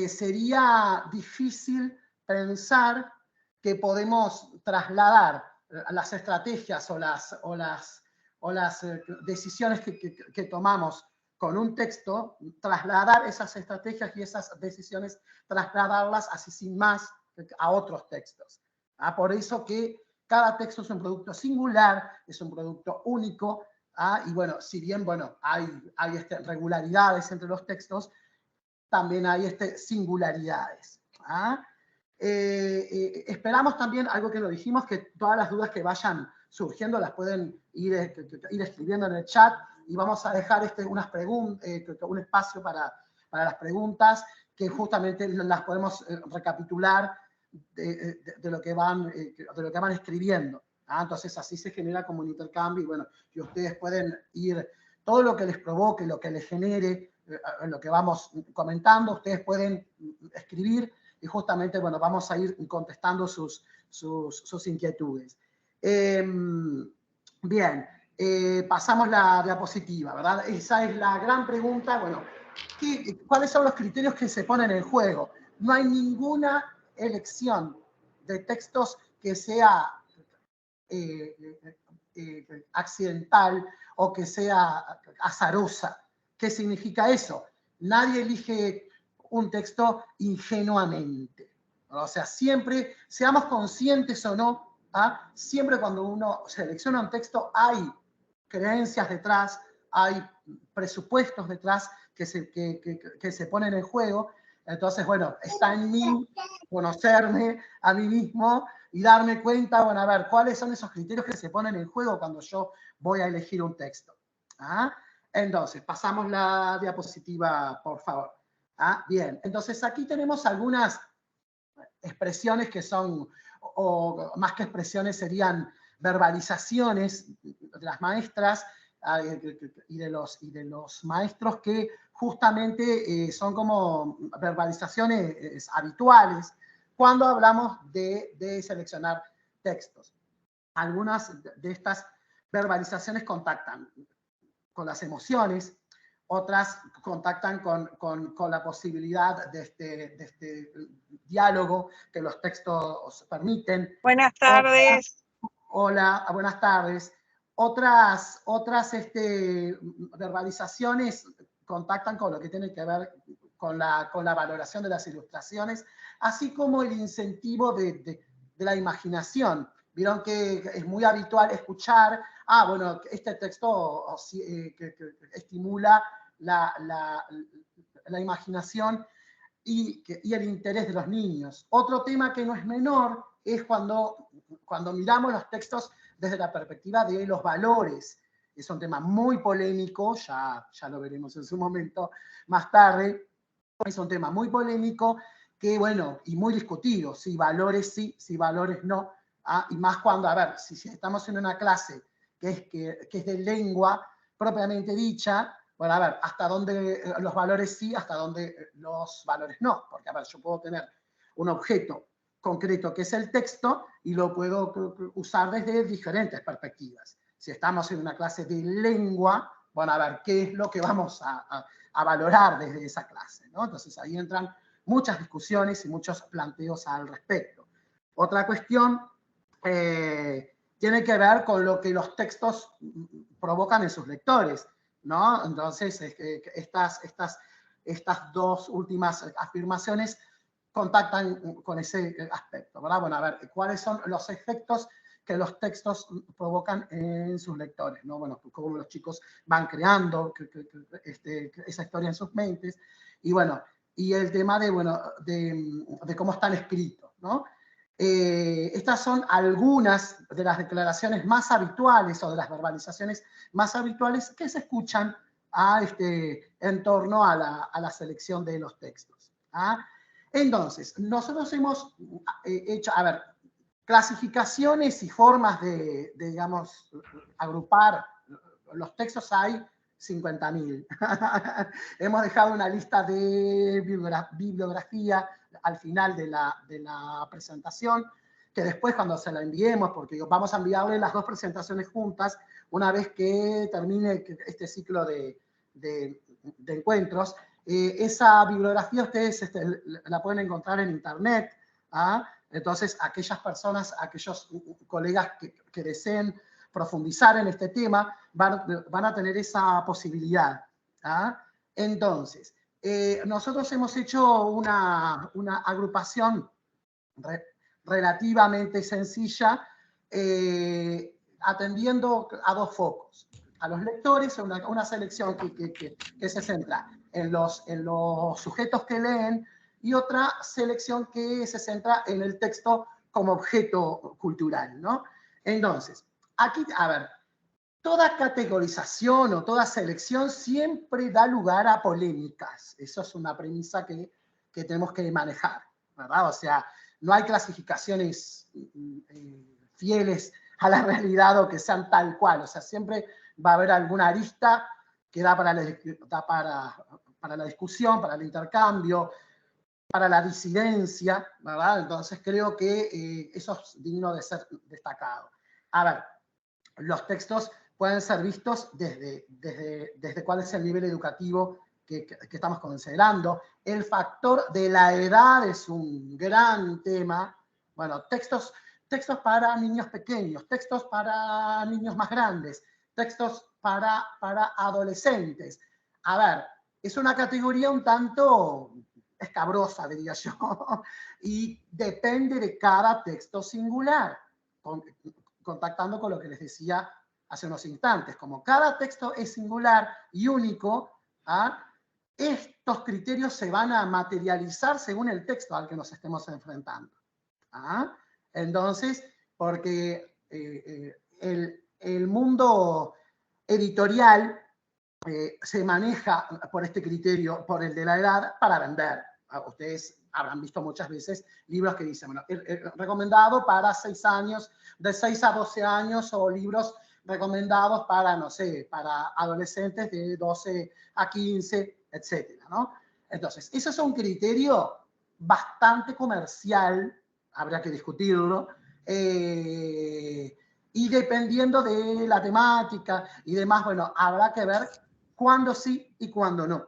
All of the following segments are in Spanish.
sería difícil pensar que podemos trasladar las estrategias o las decisiones que tomamos con un texto, trasladar esas estrategias y esas decisiones, trasladarlas así sin más a otros textos. Por eso que cada texto es un producto singular, es un producto único, y bueno, si bien bueno, hay regularidades entre los textos, también hay singularidades. Esperamos también, algo que lo dijimos, que todas las dudas que vayan surgiendo las pueden ir escribiendo en el chat, y vamos a dejar un espacio para las preguntas, que justamente las podemos recapitular de lo que van escribiendo. Entonces así se genera como un intercambio, y bueno, y ustedes pueden ir, todo lo que les provoque, lo que les genere, lo que vamos comentando, ustedes pueden escribir, y justamente, bueno, vamos a ir contestando sus inquietudes. Bien, pasamos la diapositiva, ¿verdad? Esa es la gran pregunta, bueno, ¿cuáles son los criterios que se ponen en juego? No hay ninguna elección de textos que sea accidental o que sea azarosa. ¿Qué significa eso? Nadie elige un texto ingenuamente. O sea, siempre, seamos conscientes o no, siempre cuando uno selecciona un texto hay creencias detrás, hay presupuestos detrás que se ponen en juego. Entonces, bueno, está en mí conocerme a mí mismo y darme cuenta, bueno, a ver, cuáles son esos criterios que se ponen en juego cuando yo voy a elegir un texto. Entonces, pasamos la diapositiva, por favor. Bien, entonces aquí tenemos algunas expresiones que son, o más que expresiones, serían verbalizaciones de las maestras y de los maestros, que justamente son como verbalizaciones habituales cuando hablamos de seleccionar textos. Algunas de estas verbalizaciones contactan con las emociones, otras contactan con la posibilidad de este diálogo que los textos permiten. Buenas tardes. Hola, buenas tardes. Otras verbalizaciones contactan con lo que tiene que ver con la valoración de las ilustraciones, así como el incentivo de la imaginación. Vieron que es muy habitual escuchar, bueno, este texto que estimula la imaginación y el interés de los niños. Otro tema que no es menor es cuando miramos los textos desde la perspectiva de los valores. Es un tema muy polémico, ya lo veremos en su momento más tarde. Es un tema muy polémico que, bueno, y muy discutido, si valores sí, si valores no. Y más cuando, a ver, si estamos en una clase que es de lengua propiamente dicha, bueno, a ver, hasta dónde los valores sí, hasta dónde los valores no. Porque, a ver, yo puedo tener un objeto concreto que es el texto y lo puedo usar desde diferentes perspectivas. Si estamos en una clase de lengua, bueno, a ver, ¿qué es lo que vamos a valorar desde esa clase, ¿no? Entonces ahí entran muchas discusiones y muchos planteos al respecto. Otra cuestión tiene que ver con lo que los textos provocan en sus lectores, ¿no? Entonces, estas dos últimas afirmaciones contactan con ese aspecto, ¿verdad? Bueno, a ver, ¿cuáles son los efectos que los textos provocan en sus lectores, ¿no? Bueno, cómo los chicos van creando esa historia en sus mentes, y bueno, y el tema de cómo están escritos, ¿no? Estas son algunas de las declaraciones más habituales o de las verbalizaciones más habituales que se escuchan en torno a la selección de los textos. Entonces, nosotros hemos hecho, a ver, clasificaciones y formas de digamos, agrupar los textos hay 50.000. Hemos dejado una lista de bibliografía al final de la presentación, que después cuando se la enviemos, porque vamos a enviarle las dos presentaciones juntas, una vez que termine este ciclo de encuentros, Esa bibliografía ustedes la pueden encontrar en internet. Entonces, aquellas personas, aquellos colegas que deseen profundizar en este tema, van a tener esa posibilidad. Entonces, nosotros hemos hecho una agrupación relativamente sencilla, atendiendo a dos focos. A los lectores, una selección que se centra en los sujetos que leen, y otra selección que se centra en el texto como objeto cultural, ¿no? Entonces, aquí, a ver, toda categorización o toda selección siempre da lugar a polémicas. Eso es una premisa que tenemos que manejar, ¿verdad? O sea, no hay clasificaciones fieles a la realidad o que sean tal cual. O sea, siempre va a haber alguna arista que da para la discusión, para el intercambio, para la disidencia, ¿verdad? Entonces creo que eso es digno de ser destacado. A ver, los textos pueden ser vistos desde cuál es el nivel educativo que estamos considerando. El factor de la edad es un gran tema. Bueno, textos para niños pequeños, textos para niños más grandes, textos para adolescentes. A ver, es una categoría un tanto escabrosa, diría yo, y depende de cada texto singular, contactando con lo que les decía hace unos instantes. Como cada texto es singular y único, estos criterios se van a materializar según el texto al que nos estemos enfrentando. Entonces, porque el mundo editorial se maneja por este criterio, por el de la edad, para vender. Ustedes habrán visto muchas veces libros que dicen, bueno, recomendado para 6 años, de 6 a 12 años, o libros recomendados para, no sé, para adolescentes de 12 a 15, etcétera, ¿no? Entonces, ese es un criterio bastante comercial, habría que discutirlo, y dependiendo de la temática y demás, bueno, habrá que ver cuándo sí y cuándo no.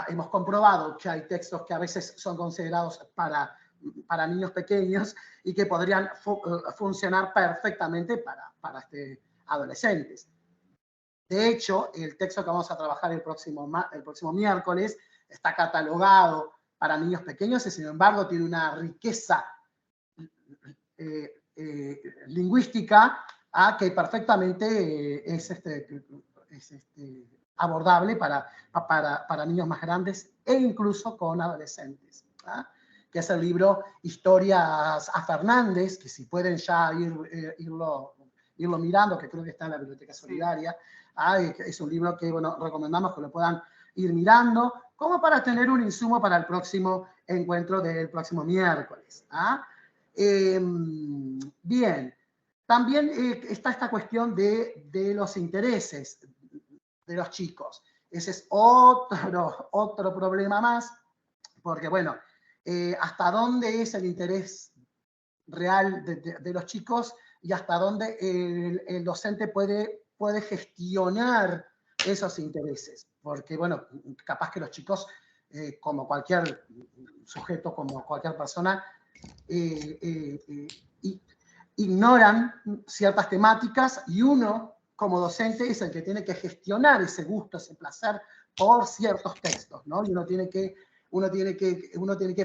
Hemos comprobado que hay textos que a veces son considerados para niños pequeños y que podrían funcionar perfectamente para adolescentes. De hecho, el texto que vamos a trabajar el próximo miércoles está catalogado para niños pequeños y, sin embargo, tiene una riqueza lingüística que perfectamente es abordable para niños más grandes e incluso con adolescentes. Que es el libro Historias a Fernández, que si pueden ya irlo mirando, que creo que está en la Biblioteca Solidaria. Es un libro que, bueno, recomendamos que lo puedan ir mirando, como para tener un insumo para el próximo encuentro del próximo miércoles. Bien, también está esta cuestión de los intereses de los chicos. Ese es otro problema más, porque, bueno, hasta dónde es el interés real de los chicos y hasta dónde el docente puede gestionar esos intereses. Porque, bueno, capaz que los chicos, como cualquier sujeto, como cualquier persona, ignoran ciertas temáticas, y uno, como docente, es el que tiene que gestionar ese gusto, ese placer por ciertos textos, ¿no? Y uno tiene que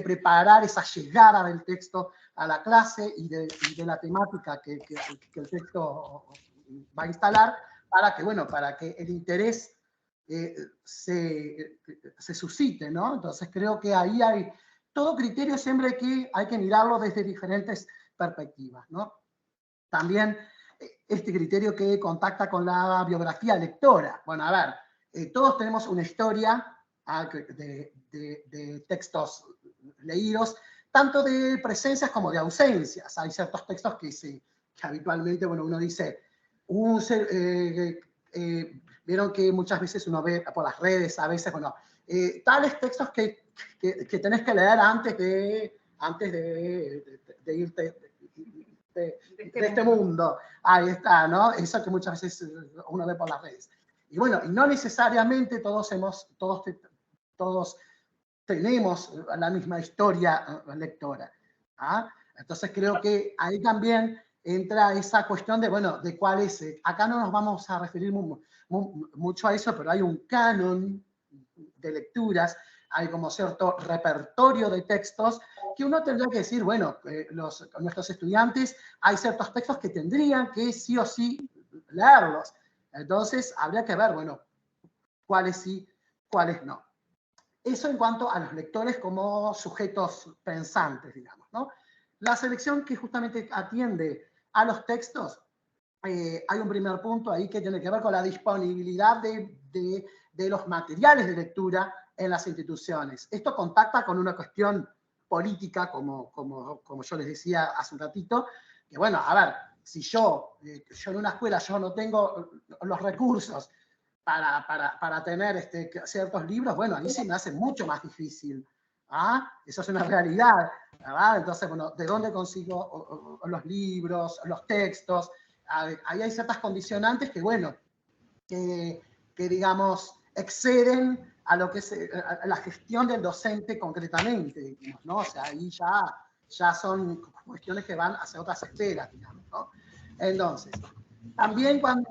preparar esa llegada del texto a la clase y de la temática que el texto va a instalar, para que el interés se suscite, ¿no? Entonces creo que ahí hay todo criterio, siempre hay que mirarlo desde diferentes perspectivas, ¿no? También este criterio que contacta con la biografía lectora. Bueno, a ver, todos tenemos una historia de textos leídos, tanto de presencias como de ausencias. Hay ciertos textos que habitualmente, bueno, uno dice, vieron que muchas veces uno ve por las redes, a veces, bueno, tales textos que tenés que leer antes de irte de este mundo. Ahí está, ¿no? Eso que muchas veces uno ve por las redes. Y bueno, y no necesariamente todos tenemos la misma historia lectora. ¿Ah? Entonces creo que ahí también entra esa cuestión de, bueno, de cuál es. Acá no nos vamos a referir mucho a eso, pero hay un canon de lecturas, hay como cierto repertorio de textos que uno tendrá que decir, bueno, nuestros estudiantes, hay ciertos textos que tendrían que sí o sí leerlos. Entonces, habría que ver, bueno, cuáles sí, cuáles no. Eso en cuanto a los lectores como sujetos pensantes, digamos, ¿no? La selección que justamente atiende a los textos, hay un primer punto ahí que tiene que ver con la disponibilidad de los materiales de lectura en las instituciones. Esto contacta con una cuestión política, como yo les decía hace un ratito, que bueno, a ver, si yo en una escuela yo no tengo los recursos para tener ciertos libros, bueno, ahí se me hace mucho más difícil. ¿Ah? Eso es una realidad. ¿Verdad? Entonces, bueno, ¿de dónde consigo los libros, los textos? Ahí hay ciertas condicionantes que, bueno, que digamos, exceden a lo que es a la gestión del docente concretamente, digamos, ¿no? O sea, ahí ya son cuestiones que van hacia otras esferas, digamos, ¿no? Entonces, también cuando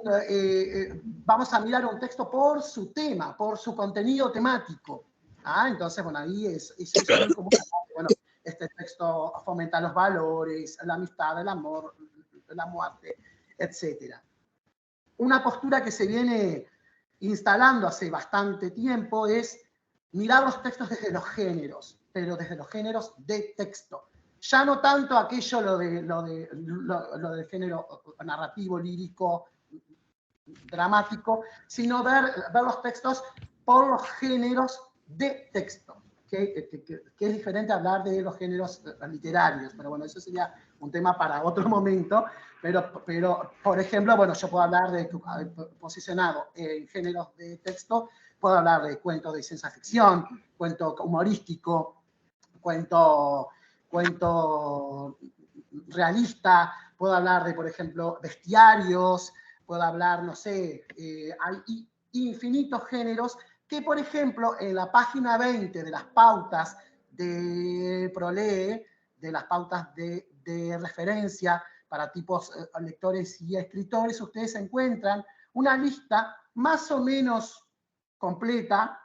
vamos a mirar un texto por su tema, por su contenido temático. ¿Ah? Entonces, bueno, ahí es muy común. Bueno, este texto fomenta los valores, la amistad, el amor, la muerte, etc. Una postura que se viene instalando hace bastante tiempo es mirar los textos desde los géneros, pero desde los géneros de texto. Ya no tanto aquello lo del género narrativo, lírico, dramático, sino ver los textos por los géneros de texto, que es diferente a hablar de los géneros literarios, pero bueno, eso sería un tema para otro momento, pero por ejemplo, bueno, yo puedo hablar de, posicionado en géneros de texto, puedo hablar de cuentos de ciencia ficción, cuento humorístico, cuento realista, puedo hablar de, por ejemplo, bestiarios, puedo hablar, no sé, hay infinitos géneros que, por ejemplo, en la página 20 de las pautas de ProLee, de las pautas de referencia para tipos lectores y escritores, ustedes encuentran una lista más o menos completa,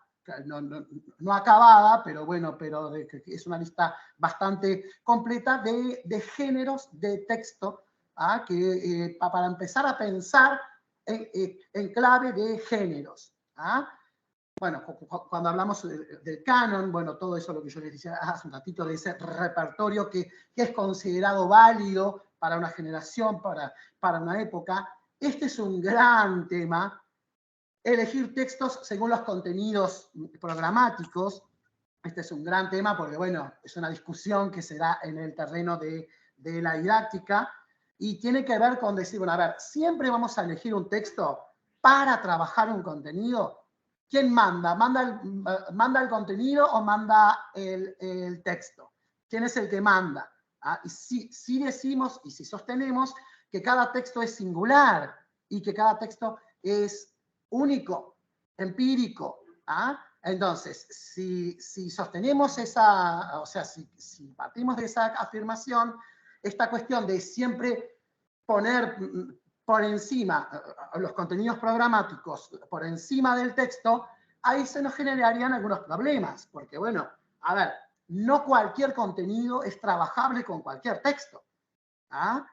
no acabada, pero bueno, pero es una lista bastante completa de géneros de texto, ¿ah? Que para empezar a pensar en clave de géneros. ¿Ah? Bueno, cuando hablamos del canon, bueno, todo eso lo que yo les decía hace un ratito, de ese repertorio que es considerado válido para una generación, para una época, este es un gran tema. Elegir textos según los contenidos programáticos, este es un gran tema porque, bueno, es una discusión que se da en el terreno de la didáctica y tiene que ver con decir, bueno, a ver, siempre vamos a elegir un texto para trabajar un contenido. ¿Quién manda? ¿Manda el contenido o manda el texto? ¿Quién es el que manda? ¿Ah? Y si decimos y si sostenemos que cada texto es singular y que cada texto es único, empírico. ¿Ah? Entonces, si sostenemos esa, o sea, si partimos de esa afirmación, esta cuestión de siempre poner por encima los contenidos programáticos, por encima del texto, ahí se nos generarían algunos problemas, porque bueno, a ver, no cualquier contenido es trabajable con cualquier texto. ¿Ah?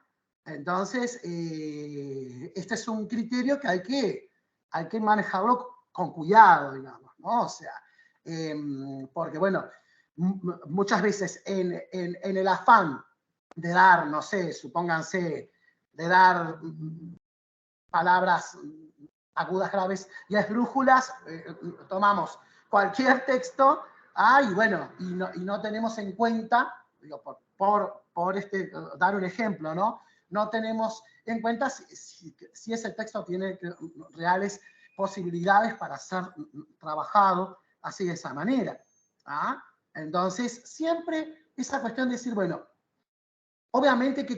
Entonces, este es un criterio que hay que manejarlo con cuidado, digamos, ¿no? O sea, porque bueno, muchas veces en el afán de dar, no sé, supónganse, de dar palabras agudas, graves y esdrújulas, tomamos cualquier texto, y bueno, y no tenemos en cuenta, digo, por dar un ejemplo, ¿no? No tenemos en cuenta si ese texto tiene reales posibilidades para ser trabajado así de esa manera. ¿Ah? Entonces, siempre esa cuestión de decir, bueno, obviamente que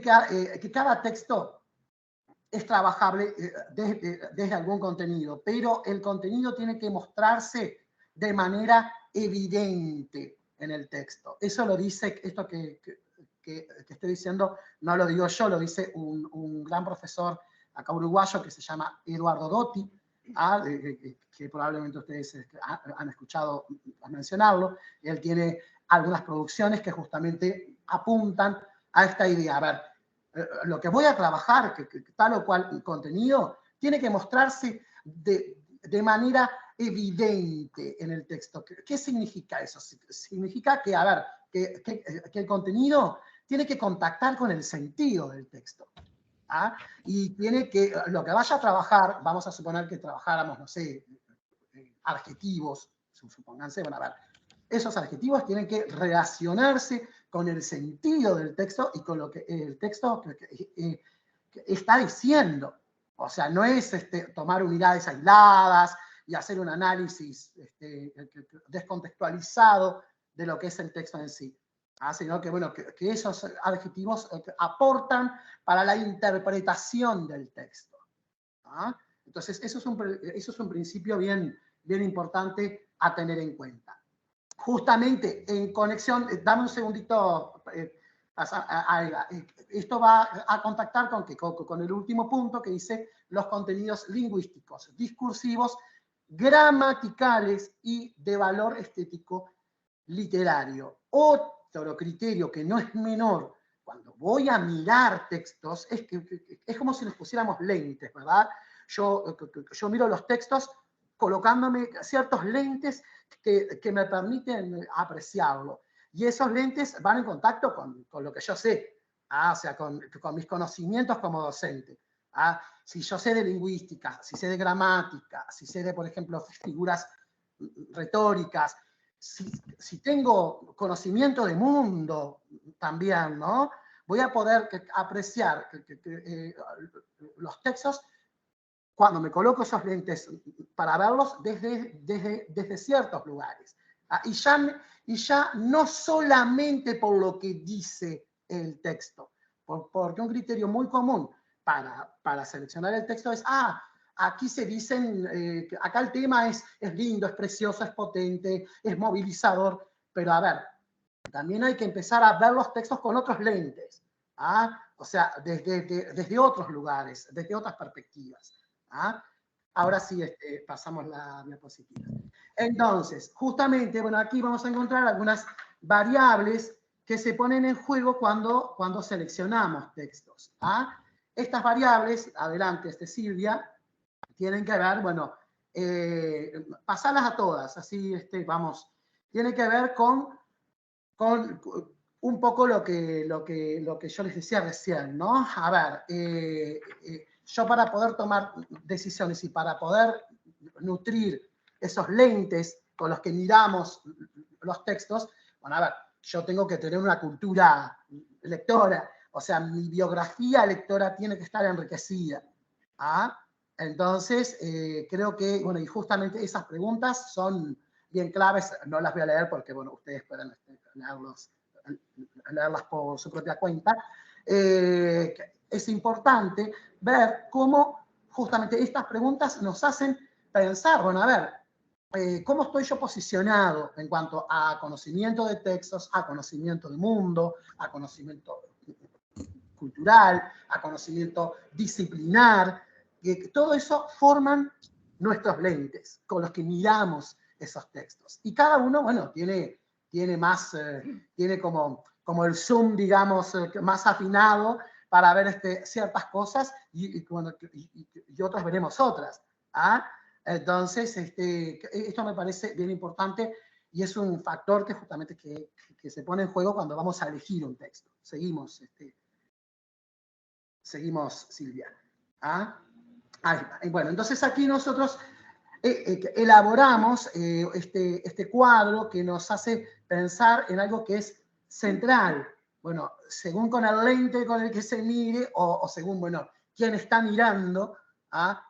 cada texto es trabajable desde algún contenido, pero el contenido tiene que mostrarse de manera evidente en el texto. Eso lo dice, esto que estoy diciendo, no lo digo yo, lo dice un gran profesor acá uruguayo que se llama Eduardo Dotti, que probablemente ustedes han escuchado mencionarlo. Él tiene algunas producciones que justamente apuntan a esta idea. A ver, lo que voy a trabajar, que tal o cual contenido, tiene que mostrarse de manera evidente en el texto. ¿Qué significa eso? Significa que, a ver, que el contenido tiene que contactar con el sentido del texto. ¿Ah? Y tiene que, lo que vaya a trabajar, vamos a suponer que trabajáramos, no sé, adjetivos, supónganse, van a ver, esos adjetivos tienen que relacionarse con el sentido del texto y con lo que el texto que está diciendo. O sea, no es tomar unidades aisladas y hacer un análisis descontextualizado de lo que es el texto en sí. Sino que, bueno, que esos adjetivos aportan para la interpretación del texto. Entonces, eso es un principio bien importante a tener en cuenta. Justamente en conexión, dame un segundito, esto va a contactar con el último punto que dice los contenidos lingüísticos, discursivos, gramaticales y de valor estético literario. Otro criterio que no es menor cuando voy a mirar textos es que es como si nos pusiéramos lentes, ¿verdad? Yo miro los textos colocándome ciertos lentes que me permiten apreciarlo. Y esos lentes van en contacto con lo que yo sé, o sea, con mis conocimientos como docente. Si yo sé de lingüística, si sé de gramática, si sé de, por ejemplo, figuras retóricas, si tengo conocimiento de mundo también, ¿no? Voy a poder apreciar los textos cuando me coloco esos lentes para verlos desde ciertos lugares. Y ya no solamente por lo que dice el texto, porque un criterio muy común para seleccionar el texto es, aquí se dicen, acá el tema es lindo, es precioso, es potente, es movilizador, pero a ver, también hay que empezar a ver los textos con otros lentes, o sea, desde otros lugares, desde otras perspectivas. Ahora sí, pasamos la diapositiva. Entonces, justamente, bueno, aquí vamos a encontrar algunas variables que se ponen en juego cuando seleccionamos textos. Estas variables, adelante, Silvia, tienen que ver, bueno, pasarlas a todas, así vamos, tiene que ver con un poco lo que yo les decía recién, ¿no? A ver, yo para poder tomar decisiones y para poder nutrir esos lentes con los que miramos los textos, bueno, a ver, yo tengo que tener una cultura lectora, o sea, mi biografía lectora tiene que estar enriquecida. Entonces, creo que, bueno, y justamente esas preguntas son bien claves, no las voy a leer porque, bueno, ustedes pueden leerlas por su propia cuenta. Es importante ver cómo justamente estas preguntas nos hacen pensar, bueno, a ver, ¿cómo estoy yo posicionado en cuanto a conocimiento de textos, a conocimiento de mundo, a conocimiento cultural, a conocimiento disciplinar? Todo eso forman nuestros lentes con los que miramos esos textos. Y cada uno, bueno, tiene más, tiene como el zoom, digamos, más afinado para ver ciertas cosas y otros veremos otras. Entonces, esto me parece bien importante y es un factor que justamente que se pone en juego cuando vamos a elegir un texto. Seguimos, Silvia. Bueno, entonces aquí nosotros elaboramos este cuadro que nos hace pensar en algo que es central. Bueno, según con el lente con el que se mire o según, bueno, quién está mirando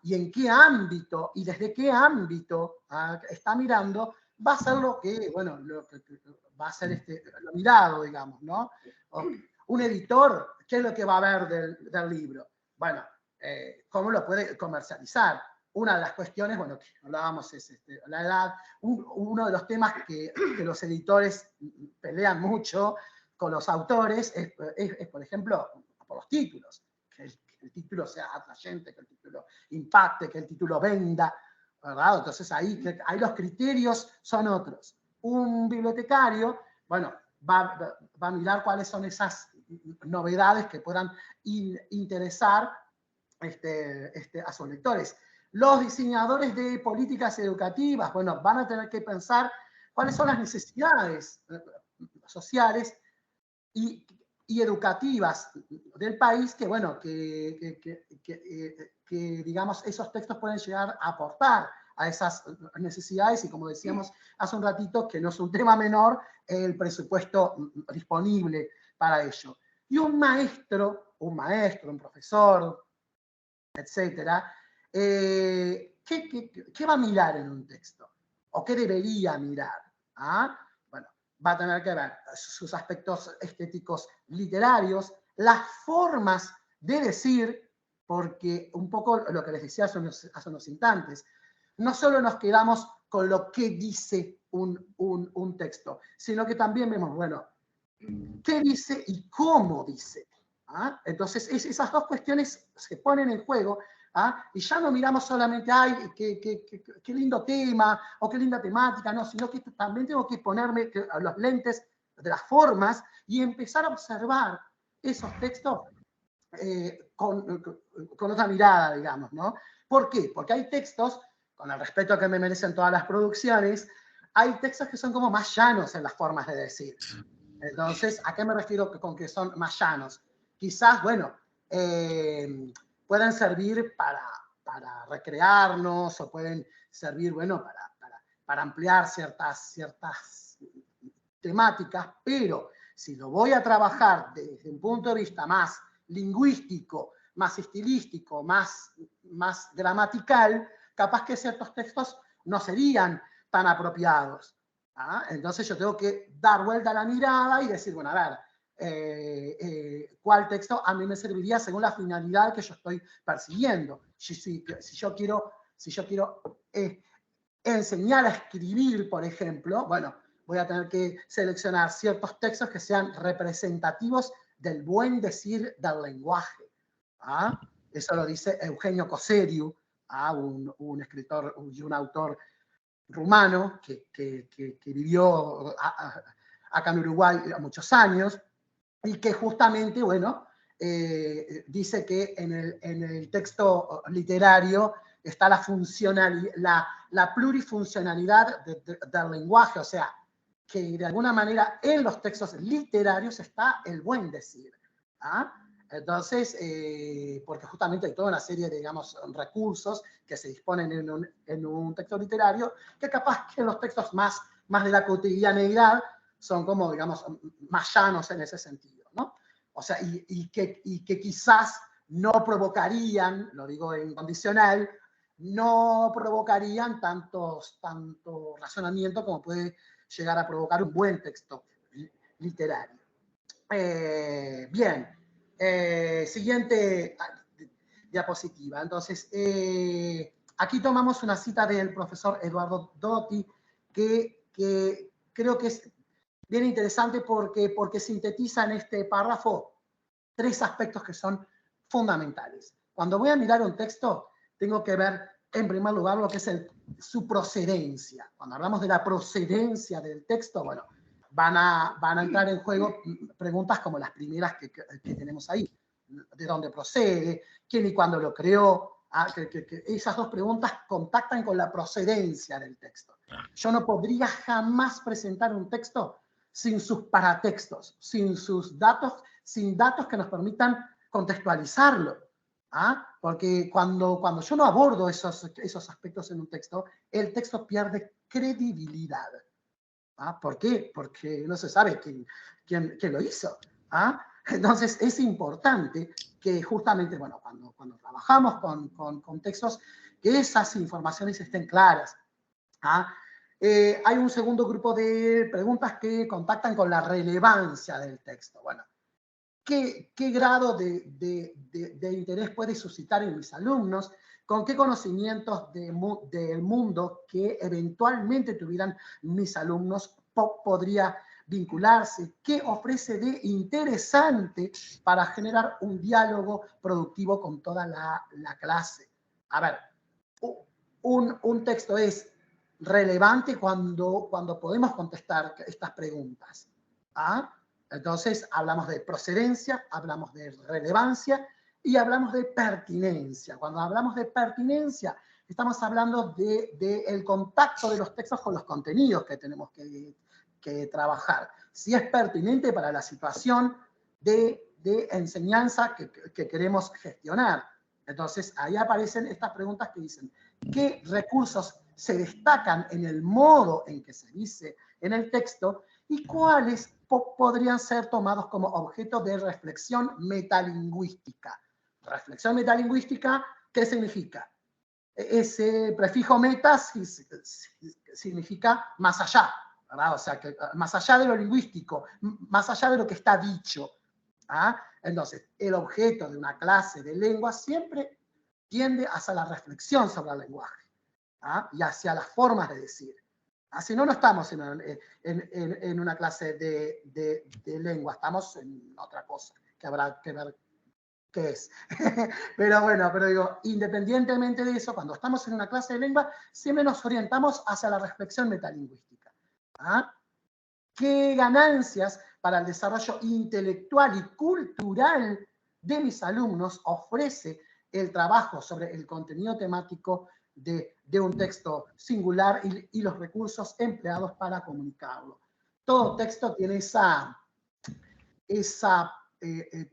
y en qué ámbito y desde qué ámbito está mirando, va a ser lo que, bueno, va a ser lo mirado, digamos, ¿no? Un editor, ¿qué es lo que va a ver del libro? Bueno, ¿cómo lo puede comercializar? una de las cuestiones, bueno, que hablábamos es la edad. Uno de los temas que los editores pelean mucho con los autores es, por ejemplo, por los títulos. Que el título sea atrayente, que el título impacte, que el título venda, ¿verdad? Entonces ahí los criterios son otros. Un bibliotecario, bueno, va a mirar cuáles son esas novedades que puedan interesar a sus lectores. Los diseñadores de políticas educativas, bueno, van a tener que pensar cuáles son las necesidades sociales y educativas del país que, bueno, que digamos, esos textos pueden llegar a aportar a esas necesidades y, como decíamos hace un ratito, que no es un tema menor el presupuesto disponible para ello. Y un maestro, un profesor, etcétera, ¿qué va a mirar en un texto? ¿O qué debería mirar? ¿Ah? Bueno, va a tener que ver sus aspectos estéticos literarios, las formas de decir, porque un poco lo que les decía hace unos instantes, no solo nos quedamos con lo que dice un texto, sino que también vemos, bueno, qué dice y cómo dice. ¿Ah? Entonces, esas dos cuestiones se ponen en juego. ¿Ah? Y ya no miramos solamente, ay, qué lindo tema o qué linda temática, no, sino que también tengo que ponerme los lentes de las formas y empezar a observar esos textos con otra mirada, digamos, ¿no? ¿Por qué? Porque hay textos, con el respeto que me merecen todas las producciones, hay textos que son como más llanos en las formas de decir. Entonces, ¿a qué me refiero con que son más llanos? Quizás, bueno, pueden servir para recrearnos o pueden servir, bueno, para ampliar ciertas temáticas, pero si lo voy a trabajar desde un punto de vista más lingüístico, más estilístico, más gramatical, capaz que ciertos textos no serían tan apropiados. ¿Ah? Entonces yo tengo que dar vuelta a la mirada y decir, bueno, a ver, cuál texto a mí me serviría según la finalidad que yo estoy persiguiendo. Si yo quiero enseñar a escribir, por ejemplo, bueno, voy a tener que seleccionar ciertos textos que sean representativos del buen decir del lenguaje. ¿Ah? Eso lo dice Eugenio Coseriu, ¿ah? un escritor y un autor rumano que vivió acá en Uruguay muchos años y que justamente, bueno, dice que en el texto literario está la plurifuncionalidad del lenguaje, o sea, que de alguna manera en los textos literarios está el buen decir. ¿Ah? Entonces, porque justamente hay toda una serie de, digamos, recursos que se disponen en un texto literario, que capaz que en los textos más de la cotidianeidad son como, digamos, más llanos en ese sentido, ¿no? O sea, y que quizás no provocarían, lo digo en condicional, no provocarían tanto razonamiento como puede llegar a provocar un buen texto literario. Bien, siguiente diapositiva. Entonces, aquí tomamos una cita del profesor Eduardo Dotti, que creo que es bien interesante porque sintetiza en este párrafo tres aspectos que son fundamentales. Cuando voy a mirar un texto, tengo que ver, en primer lugar, lo que es su procedencia. Cuando hablamos de la procedencia del texto, bueno, van a entrar en juego preguntas como las primeras que tenemos ahí. ¿De dónde procede? ¿Quién y cuándo lo creó? Esas dos preguntas contactan con la procedencia del texto. Yo no podría jamás presentar un texto sin sus paratextos, sin sus datos, sin datos que nos permitan contextualizarlo. ¿Ah? Porque cuando yo no abordo esos aspectos en un texto, el texto pierde credibilidad. ¿Ah? ¿Por qué? Porque no se sabe quién lo hizo. ¿Ah? Entonces es importante que justamente, bueno, cuando trabajamos con textos, que esas informaciones estén claras. ¿Ah? Hay un segundo grupo de preguntas que contactan con la relevancia del texto. Bueno, ¿qué grado de interés puede suscitar en mis alumnos? con qué conocimientos del mundo que eventualmente tuvieran mis alumnos podría vincularse, qué ofrece de interesante para generar un diálogo productivo con toda la clase. A ver, un texto es relevante cuando podemos contestar estas preguntas. ¿Ah? Entonces, hablamos de procedencia, hablamos de relevancia y hablamos de pertinencia. Cuando hablamos de pertinencia, estamos hablando del contacto de los textos con los contenidos que tenemos que trabajar. Si es pertinente para la situación de enseñanza que queremos gestionar. Entonces, ahí aparecen estas preguntas que dicen, ¿qué recursos se destacan en el modo en que se dice en el texto y cuáles podrían ser tomados como objeto de reflexión metalingüística? Reflexión metalingüística, ¿qué significa? Ese prefijo meta significa más allá, ¿verdad? O sea, que más allá de lo lingüístico, más allá de lo que está dicho. ¿Ah? Entonces, el objeto de una clase de lengua siempre tiende hacia la reflexión sobre el lenguaje, ¿ah? Y hacia las formas de decir. Si no, no estamos en una clase de lengua, estamos en otra cosa que habrá que ver qué es. Pero bueno, pero digo, independientemente de eso, cuando estamos en una clase de lengua, siempre nos orientamos hacia la reflexión metalingüística. ¿Ah? ¿Qué ganancias para el desarrollo intelectual y cultural de mis alumnos ofrece el trabajo sobre el contenido temático de un texto singular y los recursos empleados para comunicarlo? Todo texto tiene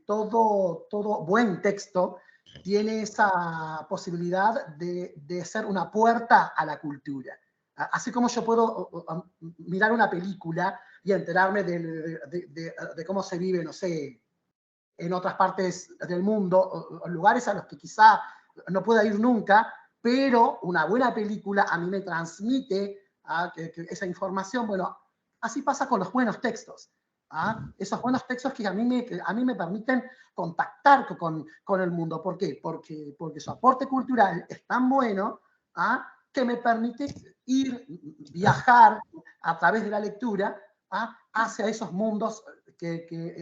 todo buen texto tiene esa posibilidad de ser una puerta a la cultura. Así como yo puedo mirar una película y enterarme de cómo se vive, no sé, en otras partes del mundo, o lugares a los que quizá no pueda ir nunca, pero una buena película a mí me transmite que esa información. Bueno, así pasa con los buenos textos. Esos buenos textos que a mí me permiten contactar con el mundo. ¿Por qué? Porque su aporte cultural es tan bueno que me permite viajar a través de la lectura hacia esos mundos,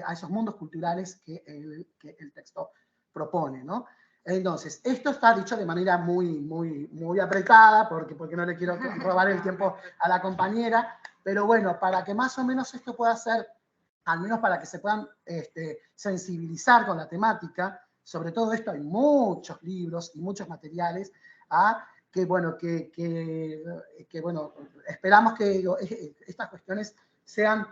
a esos mundos culturales que el texto propone, ¿no? Entonces, esto está dicho de manera muy apretada, porque no le quiero robar el tiempo a la compañera, pero bueno, para que más o menos esto pueda ser, al menos para que se puedan sensibilizar con la temática, sobre todo esto hay muchos libros y muchos materiales, que bueno, esperamos que estas cuestiones sean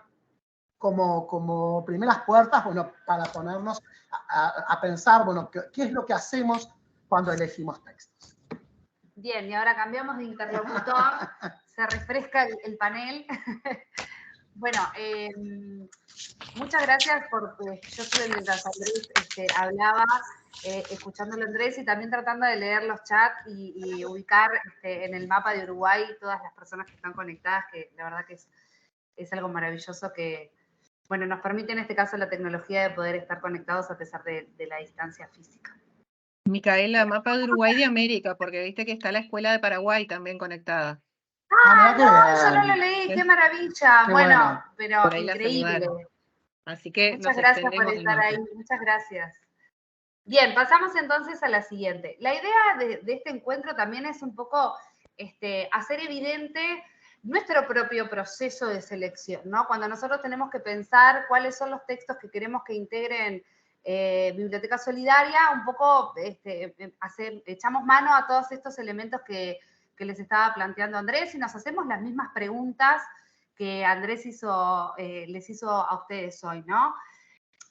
como primeras puertas, bueno, para ponernos a pensar, bueno, ¿qué es lo que hacemos cuando elegimos textos? Bien, y ahora cambiamos de interlocutor, se refresca el panel. Bueno, muchas gracias porque yo estuve mientras Andrés hablaba, escuchándolo a Andrés y también tratando de leer los chats y ubicar en el mapa de Uruguay todas las personas que están conectadas, que la verdad que es algo maravilloso que, bueno, nos permite en este caso la tecnología de poder estar conectados a pesar de la distancia física. Micaela, mapa de Uruguay de América, porque viste que está la escuela de Paraguay también conectada. ¡Ah, no! Eso no lo leí, ¡qué maravilla! Bueno, pero increíble. Así que muchas gracias por estar ahí, muchas gracias. Bien, pasamos entonces a la siguiente. La idea de este encuentro también es un poco hacer evidente nuestro propio proceso de selección, ¿no? Cuando nosotros tenemos que pensar cuáles son los textos que queremos que integren Biblioteca Solidaria, un poco echamos mano a todos estos elementos que les estaba planteando Andrés y nos hacemos las mismas preguntas que Andrés les hizo a ustedes hoy, ¿no?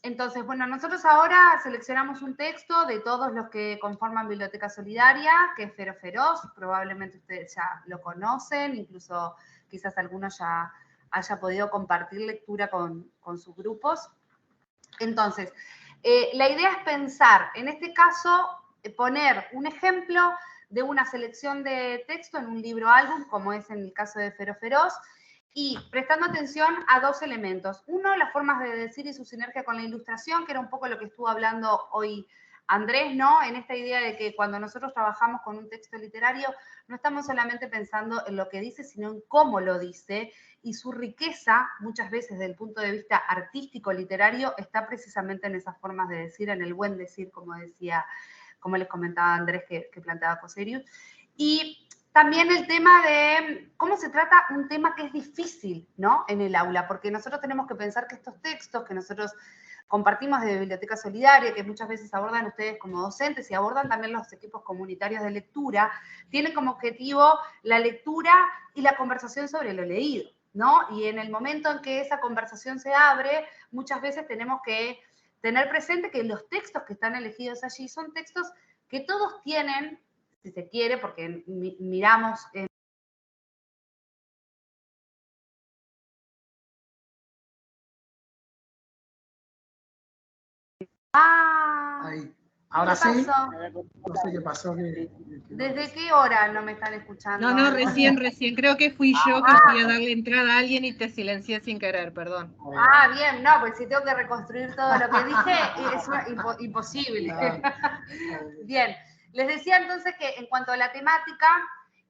Entonces, bueno, nosotros ahora seleccionamos un texto de todos los que conforman Biblioteca Solidaria, que es Fero Feroz, probablemente ustedes ya lo conocen, incluso quizás algunos ya haya podido compartir lectura con sus grupos. Entonces, la idea es pensar, en este caso, poner un ejemplo de una selección de texto en un libro álbum, como es en el caso de Fero Feroz, y prestando atención a dos elementos. Uno, las formas de decir y su sinergia con la ilustración, que era un poco lo que estuvo hablando hoy Andrés, ¿no? En esta idea de que cuando nosotros trabajamos con un texto literario, no estamos solamente pensando en lo que dice, sino en cómo lo dice, y su riqueza, muchas veces desde el punto de vista artístico, literario, está precisamente en esas formas de decir, en el buen decir, como decía, como les comentaba Andrés que planteaba Coserius. Y también el tema de cómo se trata un tema que es difícil, ¿no? En el aula, porque nosotros tenemos que pensar que estos textos que nosotros compartimos de Biblioteca Solidaria, que muchas veces abordan ustedes como docentes y abordan también los equipos comunitarios de lectura, tienen como objetivo la lectura y la conversación sobre lo leído, ¿no? Y en el momento en que esa conversación se abre, muchas veces tenemos que tener presente que los textos que están elegidos allí son textos que todos tienen, si se quiere, porque miramos Ahí. Ahora ¿qué sí. pasó? No sé qué pasó. ¿Desde qué hora no me están escuchando? No, recién. Creo que fui yo que fui a darle entrada a alguien y te silencié sin querer, perdón. Bien, no, pues si tengo que reconstruir todo lo que dije, es imposible. Bien, les decía entonces que en cuanto a la temática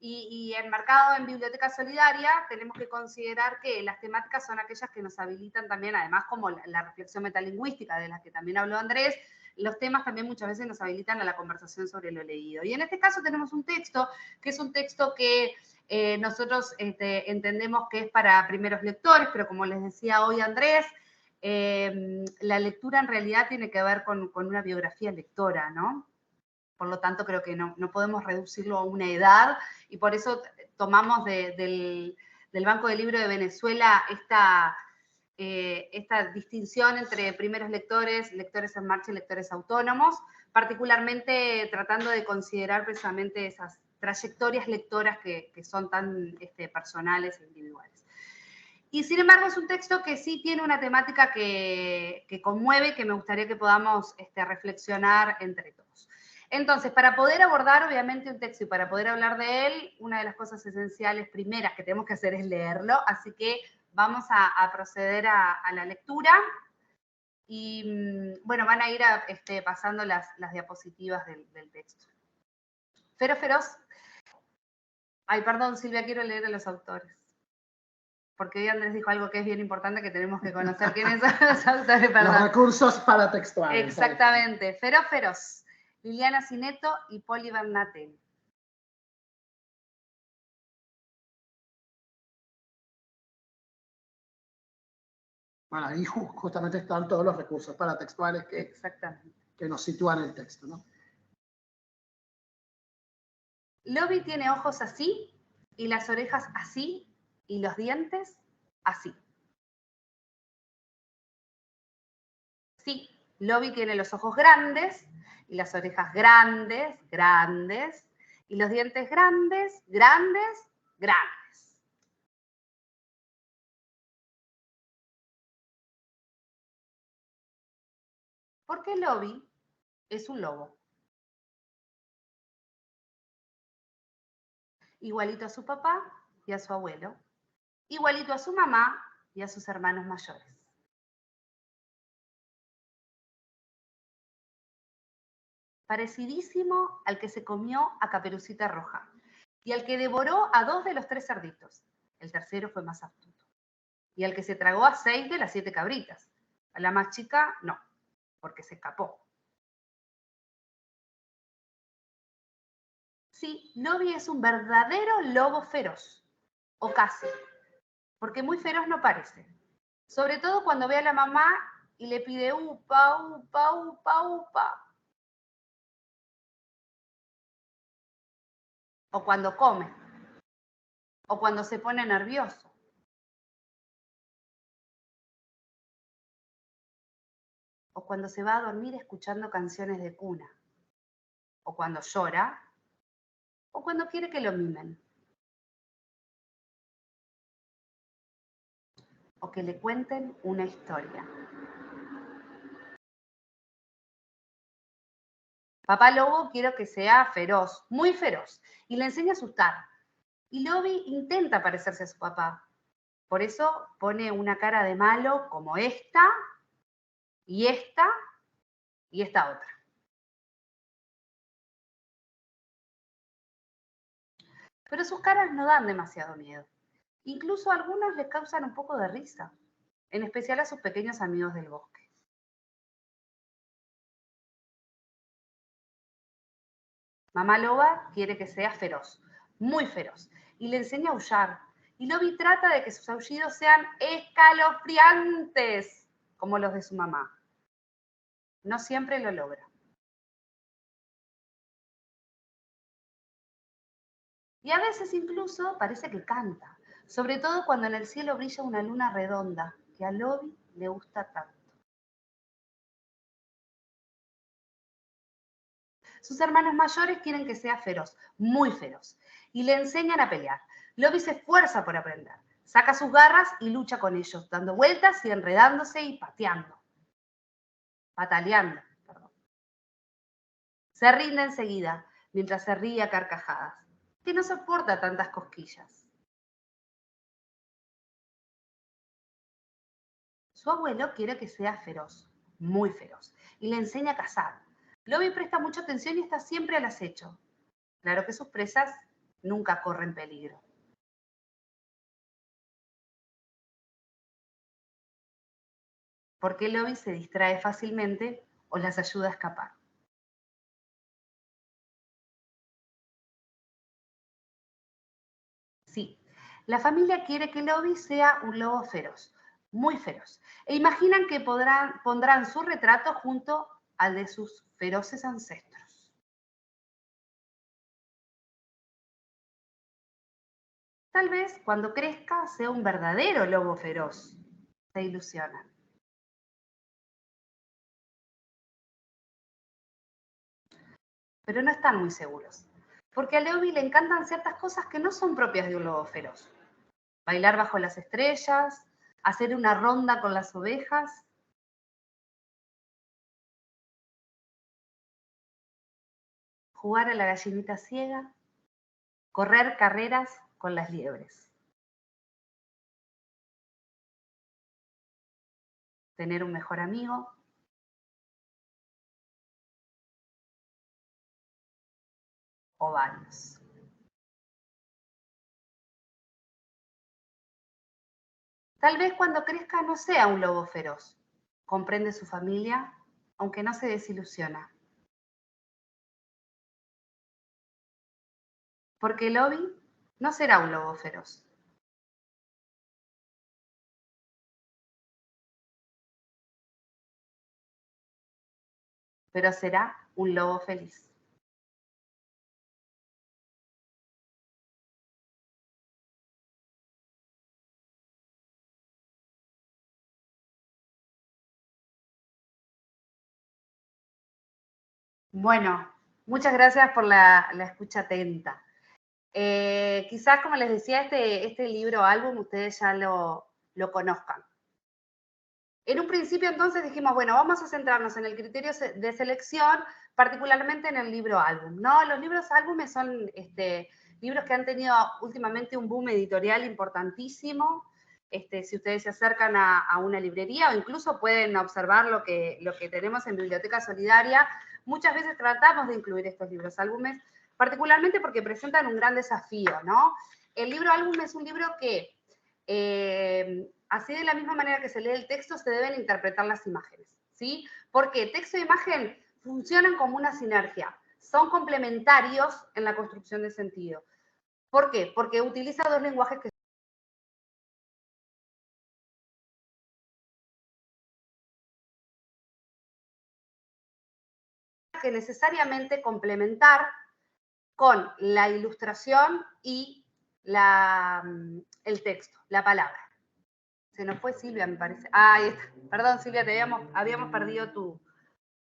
y enmarcado en Biblioteca Solidaria, tenemos que considerar que las temáticas son aquellas que nos habilitan también, además como la reflexión metalingüística de la que también habló Andrés, los temas también muchas veces nos habilitan a la conversación sobre lo leído. Y en este caso tenemos un texto, que es un texto que nosotros entendemos que es para primeros lectores, pero como les decía hoy Andrés, la lectura en realidad tiene que ver con una biografía lectora, ¿no? Por lo tanto, creo que no podemos reducirlo a una edad y por eso tomamos del Banco del Libro de Venezuela esta distinción entre primeros lectores, lectores en marcha y lectores autónomos, particularmente tratando de considerar precisamente esas trayectorias lectoras que son tan personales e individuales. Y sin embargo es un texto que sí tiene una temática que conmueve, que me gustaría que podamos reflexionar entre todos. Entonces, para poder abordar obviamente un texto y para poder hablar de él, una de las cosas esenciales primeras que tenemos que hacer es leerlo, así que vamos a proceder a la lectura y bueno, van a ir pasando las diapositivas del texto. Fero Feroz. Ay, perdón, Silvia, quiero leer a los autores. Porque hoy Andrés dijo algo que es bien importante, que tenemos que conocer quiénes son los autores. Perdón. Los recursos paratextuales. Exactamente. Fero Feroz, Liliana Cineto y Poli Bernatel. Bueno, ahí justamente están todos los recursos paratextuales que nos sitúan el texto, ¿no? Lobi tiene ojos así, y las orejas así, y los dientes así. Sí, Lobi tiene los ojos grandes, y las orejas grandes, grandes, y los dientes grandes, grandes, grandes. Porque Lobi es un lobo. Igualito a su papá y a su abuelo. Igualito a su mamá y a sus hermanos mayores. Parecidísimo al que se comió a Caperucita Roja y al que devoró a 2 de los 3 cerditos. El tercero fue más astuto. Y al que se tragó a 6 de las 7 cabritas. A la más chica, no, porque se escapó. Sí, Lobi es un verdadero lobo feroz, o casi, porque muy feroz no parece. Sobre todo cuando ve a la mamá y le pide upa, upa, upa, upa. O cuando come. O cuando se pone nervioso. O cuando se va a dormir escuchando canciones de cuna. O cuando llora. O cuando quiere que lo mimen. O que le cuenten una historia. Papá Lobo quiero que sea feroz, muy feroz, y le enseña a asustar. Y Lobi intenta parecerse a su papá. Por eso pone una cara de malo como esta, y esta otra. pero sus caras no dan demasiado miedo. Incluso a algunos les causan un poco de risa, en especial a sus pequeños amigos del bosque. Mamá loba quiere que sea feroz, muy feroz, y le enseña a aullar. Y Lobby trata de que sus aullidos sean escalofriantes, como los de su mamá. No siempre lo logra. Y a veces incluso parece que canta, sobre todo cuando en el cielo brilla una luna redonda, que a Lobby le gusta tanto. Sus hermanos mayores quieren que sea feroz, muy feroz, y le enseñan a pelear. Lobby se esfuerza por aprender, saca sus garras y lucha con ellos, dando vueltas y enredándose y pataleando. Se rinde enseguida, mientras se ríe a carcajadas, que no soporta tantas cosquillas. Su abuelo quiere que sea feroz, muy feroz, y le enseña a cazar. Lobby presta mucha atención y está siempre al acecho. Claro que sus presas nunca corren peligro. Porque Lobby se distrae fácilmente o las ayuda a escapar. Sí, la familia quiere que Lobby sea un lobo feroz, muy feroz, e imaginan que pondrán su retrato junto al de sus feroces ancestros. Tal vez cuando crezca sea un verdadero lobo feroz, se ilusionan. Pero no están muy seguros, porque a Lobby le encantan ciertas cosas que no son propias de un lobo feroz. Bailar bajo las estrellas, hacer una ronda con las ovejas. Jugar a la gallinita ciega, correr carreras con las liebres. Tener un mejor amigo. O varios. Tal vez cuando crezca no sea un lobo feroz. Comprende su familia, aunque no se desilusiona. Porque Lobby no será un lobo feroz. Pero será un lobo feliz. Bueno, muchas gracias por la escucha atenta. Quizás, como les decía, este libro álbum ustedes ya lo conozcan. En un principio entonces dijimos, bueno, vamos a centrarnos en el criterio de selección, particularmente en el libro álbum, ¿no? Los libros álbumes son libros que han tenido últimamente un boom editorial importantísimo. Si ustedes se acercan a una librería o incluso pueden observar lo que tenemos en Biblioteca Solidaria, muchas veces tratamos de incluir estos libros álbumes, particularmente porque presentan un gran desafío, ¿no? El libro álbum es un libro que así de la misma manera que se lee el texto, se deben interpretar las imágenes, ¿sí? Porque texto e imagen funcionan como una sinergia, son complementarios en la construcción de sentido. ¿Por qué? Porque utiliza dos lenguajes que necesariamente complementar con la ilustración y el texto, la palabra. Se nos fue Silvia, me parece. Ah, ahí está. Perdón, Silvia, habíamos perdido tu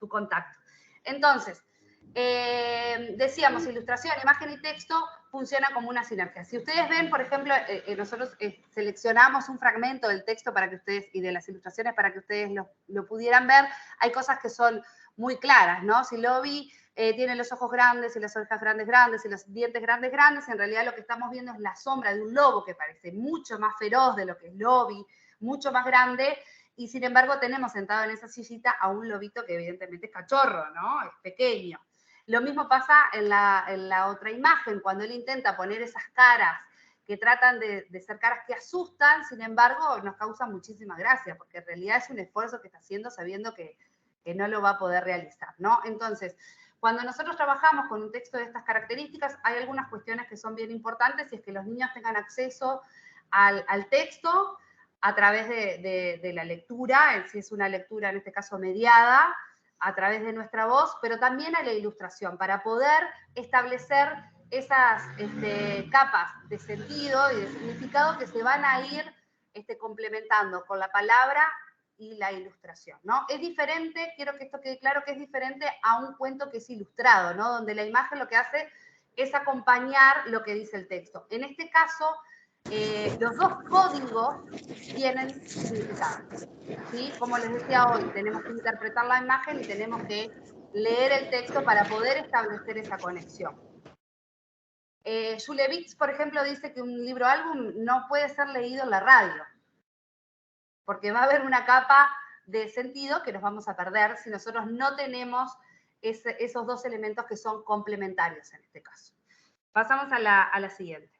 contacto. Entonces, decíamos, ilustración, imagen y texto funcionan como una sinergia. Si ustedes ven, por ejemplo, nosotros seleccionamos un fragmento del texto para que ustedes, y de las ilustraciones para que ustedes lo pudieran ver, hay cosas que son muy claras, ¿no? Si Lobby tiene los ojos grandes y las orejas grandes y los dientes grandes, en realidad lo que estamos viendo es la sombra de un lobo que parece mucho más feroz de lo que es Lobby, mucho más grande, y sin embargo tenemos sentado en esa sillita a un lobito que evidentemente es cachorro, ¿no? Es pequeño. Lo mismo pasa en la otra imagen, cuando él intenta poner esas caras que tratan de ser caras que asustan, sin embargo, nos causan muchísima gracia, porque en realidad es un esfuerzo que está haciendo sabiendo que no lo va a poder realizar, ¿no? Entonces, cuando nosotros trabajamos con un texto de estas características, hay algunas cuestiones que son bien importantes, y es que los niños tengan acceso al texto a través de la lectura, si es una lectura en este caso mediada, a través de nuestra voz, pero también a la ilustración, para poder establecer esas capas de sentido y de significado que se van a ir complementando con la palabra y la ilustración, ¿no? Es diferente, quiero que esto quede claro, que es diferente a un cuento que es ilustrado, ¿no? Donde la imagen lo que hace es acompañar lo que dice el texto. En este caso, los dos códigos tienen significado, ¿sí? Como les decía hoy, tenemos que interpretar la imagen y tenemos que leer el texto para poder establecer esa conexión. Shulevitz, por ejemplo, dice que un libro álbum no puede ser leído en la radio, porque va a haber una capa de sentido que nos vamos a perder si nosotros no tenemos esos dos elementos que son complementarios en este caso. Pasamos a la siguiente.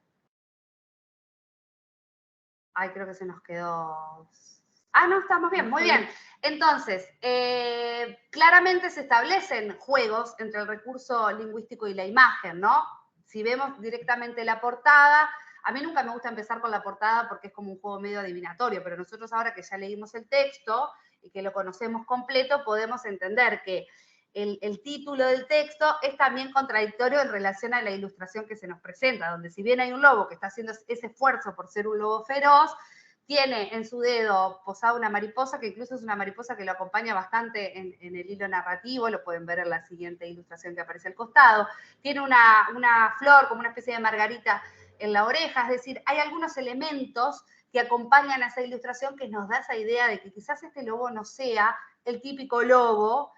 Ay, creo que se nos quedó... Ah, no, estamos bien, muy bien. Entonces, claramente se establecen juegos entre el recurso lingüístico y la imagen, ¿no? Si vemos directamente la portada, a mí nunca me gusta empezar con la portada porque es como un juego medio adivinatorio, pero nosotros ahora que ya leímos el texto y que lo conocemos completo, podemos entender que el título del texto es también contradictorio en relación a la ilustración que se nos presenta, donde si bien hay un lobo que está haciendo ese esfuerzo por ser un lobo feroz, tiene en su dedo posada una mariposa, que incluso es una mariposa que lo acompaña bastante en el hilo narrativo, lo pueden ver en la siguiente ilustración que aparece al costado. Tiene una flor, como una especie de margarita en la oreja, es decir, hay algunos elementos que acompañan a esa ilustración que nos da esa idea de que quizás este lobo no sea el típico lobo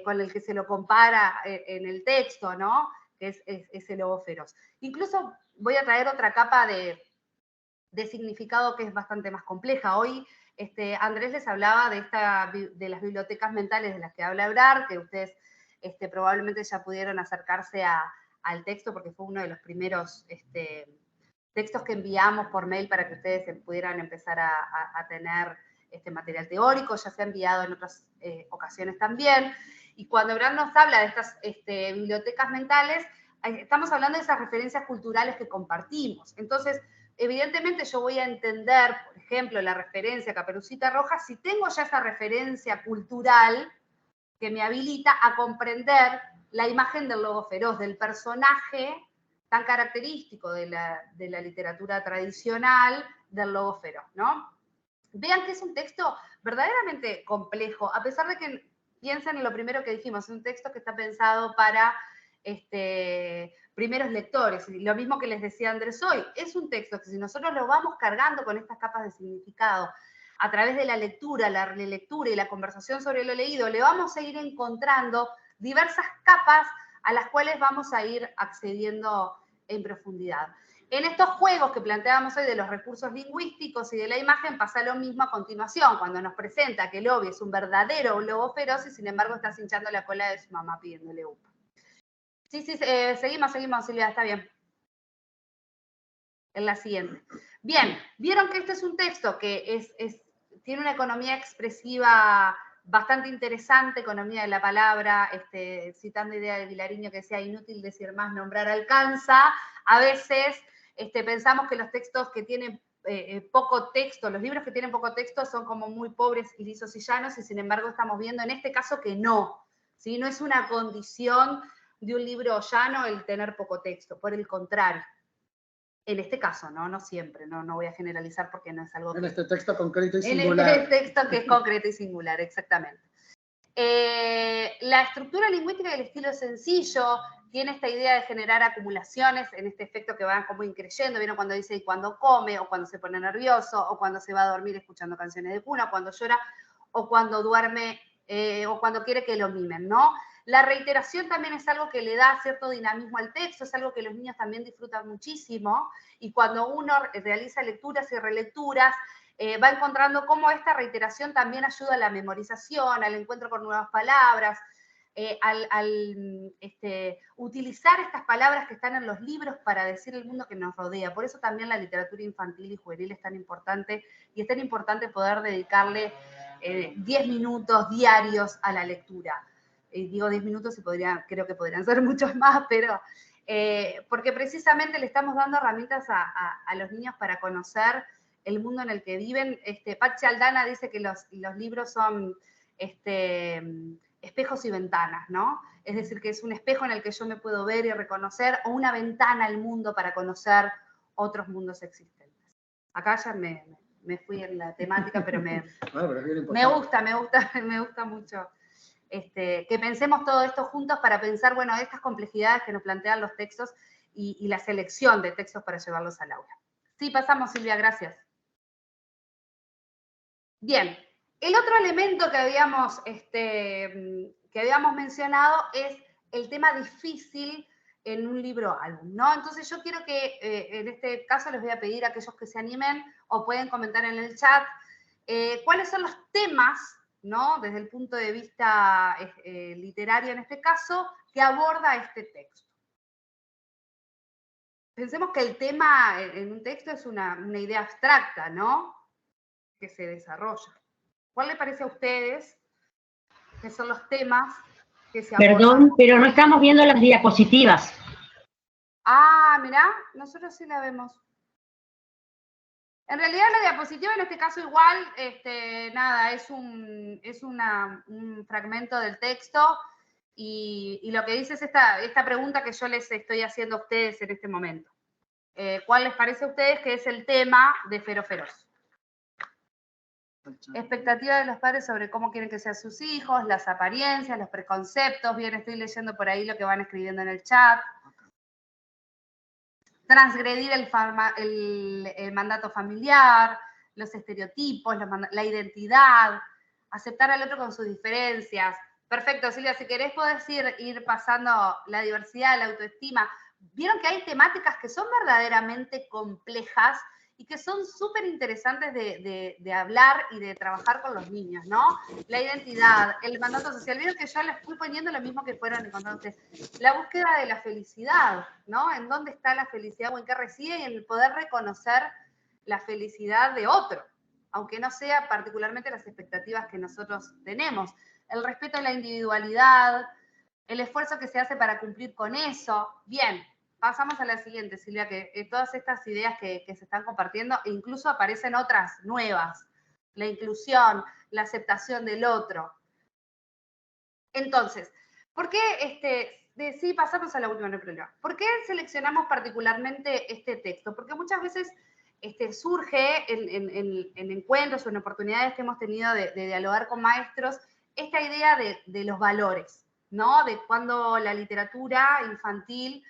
con el que se lo compara en el texto, ¿no? Que es ese lobo feroz. Incluso voy a traer otra capa de significado que es bastante más compleja. Hoy Andrés les hablaba de las bibliotecas mentales de las que habla Ebrard, que ustedes probablemente ya pudieron acercarse al texto porque fue uno de los primeros textos que enviamos por mail para que ustedes pudieran empezar a tener material teórico, ya se ha enviado en otras ocasiones también. Y cuando Ebrard nos habla de estas bibliotecas mentales, estamos hablando de esas referencias culturales que compartimos. Entonces, evidentemente yo voy a entender, por ejemplo, la referencia a Caperucita Roja si tengo ya esa referencia cultural que me habilita a comprender la imagen del lobo feroz, del personaje tan característico de la literatura tradicional del lobo feroz, ¿no? Vean que es un texto verdaderamente complejo, a pesar de que piensen en lo primero que dijimos, es un texto que está pensado para primeros lectores, y lo mismo que les decía Andrés hoy, es un texto que si nosotros lo vamos cargando con estas capas de significado, a través de la lectura, la relectura y la conversación sobre lo leído, le vamos a ir encontrando diversas capas a las cuales vamos a ir accediendo en profundidad. En estos juegos que planteábamos hoy de los recursos lingüísticos y de la imagen pasa lo mismo a continuación, cuando nos presenta que el Obi es un verdadero lobo feroz y sin embargo está cinchando la cola de su mamá pidiéndole upa. Sí, seguimos, Silvia, está bien. En la siguiente. Bien, vieron que este es un texto que tiene una economía expresiva bastante interesante, economía de la palabra, citando idea de Vilariño que sea inútil decir más, nombrar alcanza. A veces pensamos que los textos que tienen poco texto, los libros que tienen poco texto son como muy pobres, lisos y llanos, y sin embargo estamos viendo en este caso que no, ¿sí? No es una condición de un libro llano el tener poco texto, por el contrario. En este caso, no siempre, no voy a generalizar porque no es algo... En este texto concreto y singular. En este texto que es concreto y singular, exactamente. La estructura lingüística y el estilo sencillo tiene esta idea de generar acumulaciones en este efecto que van como increyendo. ¿Vieron cuando dice y cuando come, o cuando se pone nervioso, o cuando se va a dormir escuchando canciones de cuna, o cuando llora, o cuando duerme, o cuando quiere que lo mimen, ¿no? La reiteración también es algo que le da cierto dinamismo al texto, es algo que los niños también disfrutan muchísimo, y cuando uno realiza lecturas y relecturas, va encontrando cómo esta reiteración también ayuda a la memorización, al encuentro con nuevas palabras. utilizar estas palabras que están en los libros para decir el mundo que nos rodea. Por eso también la literatura infantil y juvenil es tan importante, y es tan importante poder dedicarle 10 minutos diarios a la lectura. Digo 10 minutos y creo que podrían ser muchos más, pero porque precisamente le estamos dando herramientas a los niños para conocer el mundo en el que viven. Patsy Aldana dice que los libros son espejos y ventanas, ¿no? Es decir, que es un espejo en el que yo me puedo ver y reconocer, o una ventana al mundo para conocer otros mundos existentes. Acá ya me fui en la temática, pero me gusta mucho que pensemos todo esto juntos para pensar, bueno, estas complejidades que nos plantean los textos y la selección de textos para llevarlos al aula. Sí, pasamos, Silvia, gracias. Bien, el otro elemento que habíamos mencionado es el tema difícil en un libro álbum, ¿no? Entonces yo quiero que en este caso les voy a pedir a aquellos que se animen o pueden comentar en el chat cuáles son los temas, ¿no? Desde el punto de vista literario en este caso, que aborda este texto. Pensemos que el tema en un texto es una idea abstracta, ¿no? Que se desarrolla. ¿Cuál le parece a ustedes que son los temas que se abordan? Perdón, pero no estamos viendo las diapositivas. Ah, mirá, nosotros sí la vemos. En realidad la diapositiva en este caso igual, nada, es un fragmento del texto y lo que dice es esta pregunta que yo les estoy haciendo a ustedes en este momento. ¿Cuál les parece a ustedes que es el tema de Fero Feroz? Expectativa de los padres sobre cómo quieren que sean sus hijos, las apariencias, los preconceptos. Bien, estoy leyendo por ahí lo que van escribiendo en el chat. Transgredir el mandato familiar, los estereotipos, la identidad, aceptar al otro con sus diferencias. Perfecto, Silvia, si querés podés ir pasando la diversidad, la autoestima. Vieron que hay temáticas que son verdaderamente complejas y que son súper interesantes de hablar y de trabajar con los niños, ¿no? La identidad, el mandato social. Vieron que yo les fui poniendo lo mismo que fueron encontrando ustedes. La búsqueda de la felicidad, ¿no? En dónde está la felicidad o en qué reside, y en el poder reconocer la felicidad de otro, aunque no sea particularmente las expectativas que nosotros tenemos. El respeto a la individualidad, el esfuerzo que se hace para cumplir con eso. Bien. Pasamos a la siguiente, Silvia, que todas estas ideas que se están compartiendo, e incluso aparecen otras nuevas. La inclusión, la aceptación del otro. Entonces, ¿por qué sí, pasamos a la última, no hay problema. ¿Por qué seleccionamos particularmente este texto? Porque muchas veces surge en encuentros o en oportunidades que hemos tenido de dialogar con maestros esta idea de los valores, ¿no? De cuando la literatura infantil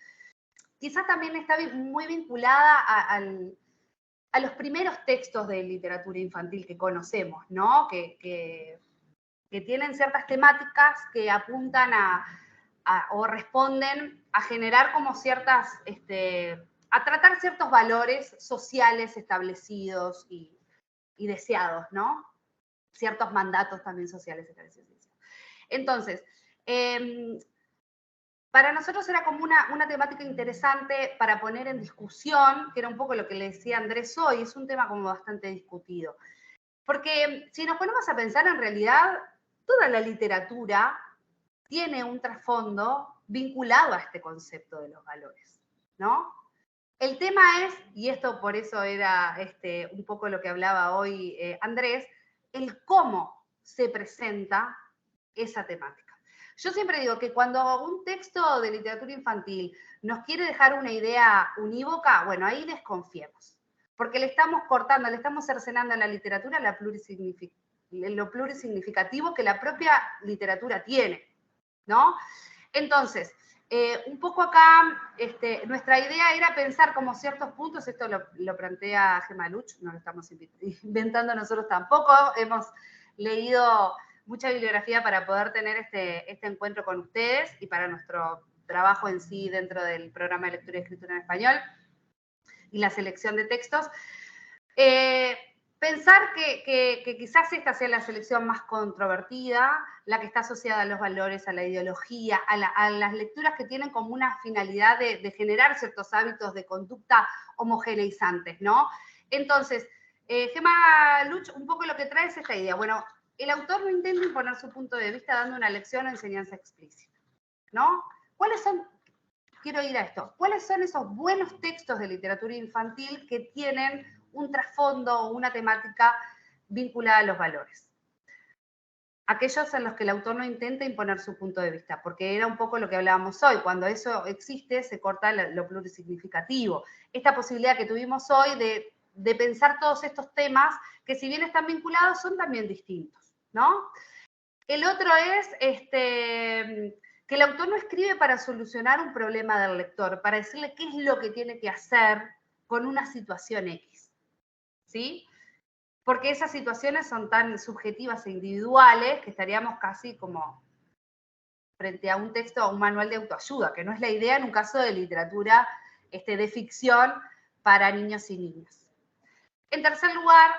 quizás también está muy vinculada a los primeros textos de literatura infantil que conocemos, ¿no? Que tienen ciertas temáticas que apuntan o responden a generar como ciertas, a tratar ciertos valores sociales establecidos y deseados, ¿no? Ciertos mandatos también sociales establecidos. Entonces, para nosotros era como una temática interesante para poner en discusión, que era un poco lo que le decía Andrés hoy, es un tema como bastante discutido. Porque si nos ponemos a pensar, en realidad, toda la literatura tiene un trasfondo vinculado a este concepto de los valores, ¿no? El tema es, y esto por eso era un poco lo que hablaba hoy Andrés, el cómo se presenta esa temática. Yo siempre digo que cuando un texto de literatura infantil nos quiere dejar una idea unívoca, bueno, ahí desconfiemos, porque le estamos cortando, le estamos cercenando a la literatura lo plurisignificativo que la propia literatura tiene, ¿no? Entonces, un poco acá, nuestra idea era pensar como ciertos puntos, esto lo plantea Gemma Luch, no lo estamos inventando nosotros tampoco, hemos leído mucha bibliografía para poder tener este encuentro con ustedes y para nuestro trabajo en sí dentro del programa de lectura y escritura en español y la selección de textos. Pero pensar que quizás esta sea la selección más controvertida, la que está asociada a los valores, a la ideología, a las lecturas que tienen como una finalidad de generar ciertos hábitos de conducta homogeneizantes, ¿no? Entonces, Gemma Luch un poco lo que trae es esta idea. Bueno, el autor no intenta imponer su punto de vista dando una lección o enseñanza explícita, ¿no? ¿Cuáles son, quiero ir a esto, cuáles son esos buenos textos de literatura infantil que tienen un trasfondo o una temática vinculada a los valores? Aquellos en los que el autor no intenta imponer su punto de vista, porque era un poco lo que hablábamos hoy, cuando eso existe se corta lo plurisignificativo. Esta posibilidad que tuvimos hoy de pensar todos estos temas, que si bien están vinculados, son también distintos, ¿no? El otro es que el autor no escribe para solucionar un problema del lector, para decirle qué es lo que tiene que hacer con una situación X, ¿sí? Porque esas situaciones son tan subjetivas e individuales que estaríamos casi como frente a un texto, a un manual de autoayuda, que no es la idea en un caso de literatura de ficción para niños y niñas. En tercer lugar,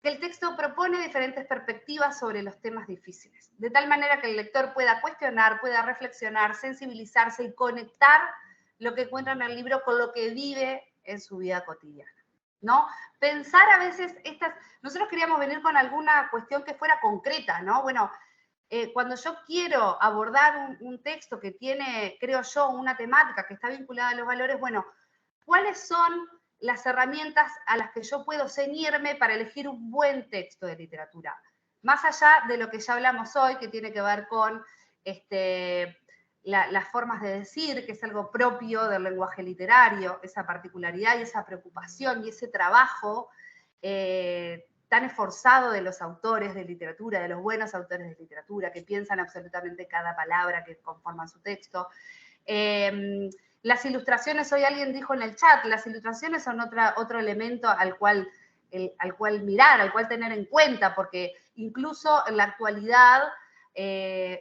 que el texto propone diferentes perspectivas sobre los temas difíciles, de tal manera que el lector pueda cuestionar, pueda reflexionar, sensibilizarse y conectar lo que encuentra en el libro con lo que vive en su vida cotidiana, ¿no? Pensar a veces nosotros queríamos venir con alguna cuestión que fuera concreta, ¿no? Bueno, cuando yo quiero abordar un texto que tiene, creo yo, una temática que está vinculada a los valores, bueno, ¿cuáles son las herramientas a las que yo puedo ceñirme para elegir un buen texto de literatura? Más allá de lo que ya hablamos hoy, que tiene que ver con las formas de decir, que es algo propio del lenguaje literario, esa particularidad y esa preocupación y ese trabajo tan esforzado de los autores de literatura, de los buenos autores de literatura, que piensan absolutamente cada palabra que conforman su texto. Las ilustraciones, hoy alguien dijo en el chat, las ilustraciones son otro elemento al cual mirar, al cual tener en cuenta, porque incluso en la actualidad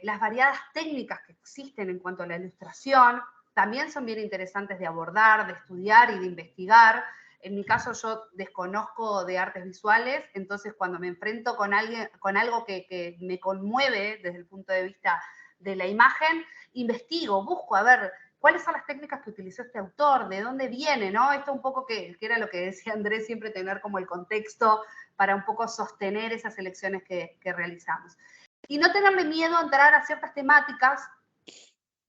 las variadas técnicas que existen en cuanto a la ilustración también son bien interesantes de abordar, de estudiar y de investigar. En mi caso yo desconozco de artes visuales, entonces cuando me enfrento con algo que me conmueve desde el punto de vista de la imagen, investigo, busco a ver cuáles son las técnicas que utilizó este autor, de dónde viene, ¿no? Esto un poco que era lo que decía Andrés, siempre tener como el contexto para un poco sostener esas elecciones que realizamos. Y no tenerle miedo a entrar a ciertas temáticas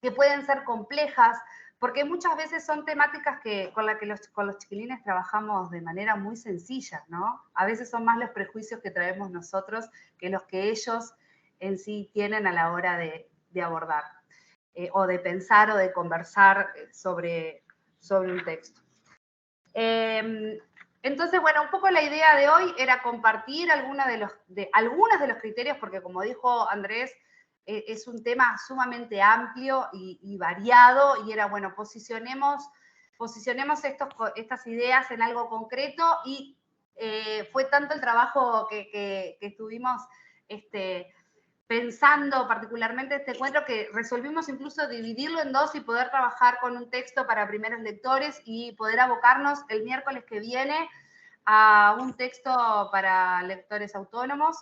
que pueden ser complejas, porque muchas veces son temáticas con las que con los chiquilines trabajamos de manera muy sencilla, ¿no? A veces son más los prejuicios que traemos nosotros que los que ellos en sí tienen a la hora de abordar, o de pensar o de conversar sobre un texto. Entonces, bueno, un poco la idea de hoy era compartir algunos de los criterios, porque como dijo Andrés, es un tema sumamente amplio y variado, y era, bueno, posicionemos estas ideas en algo concreto, y fue tanto el trabajo que estuvimos pensando particularmente este encuentro que resolvimos incluso dividirlo en dos y poder trabajar con un texto para primeros lectores y poder abocarnos el miércoles que viene a un texto para lectores autónomos.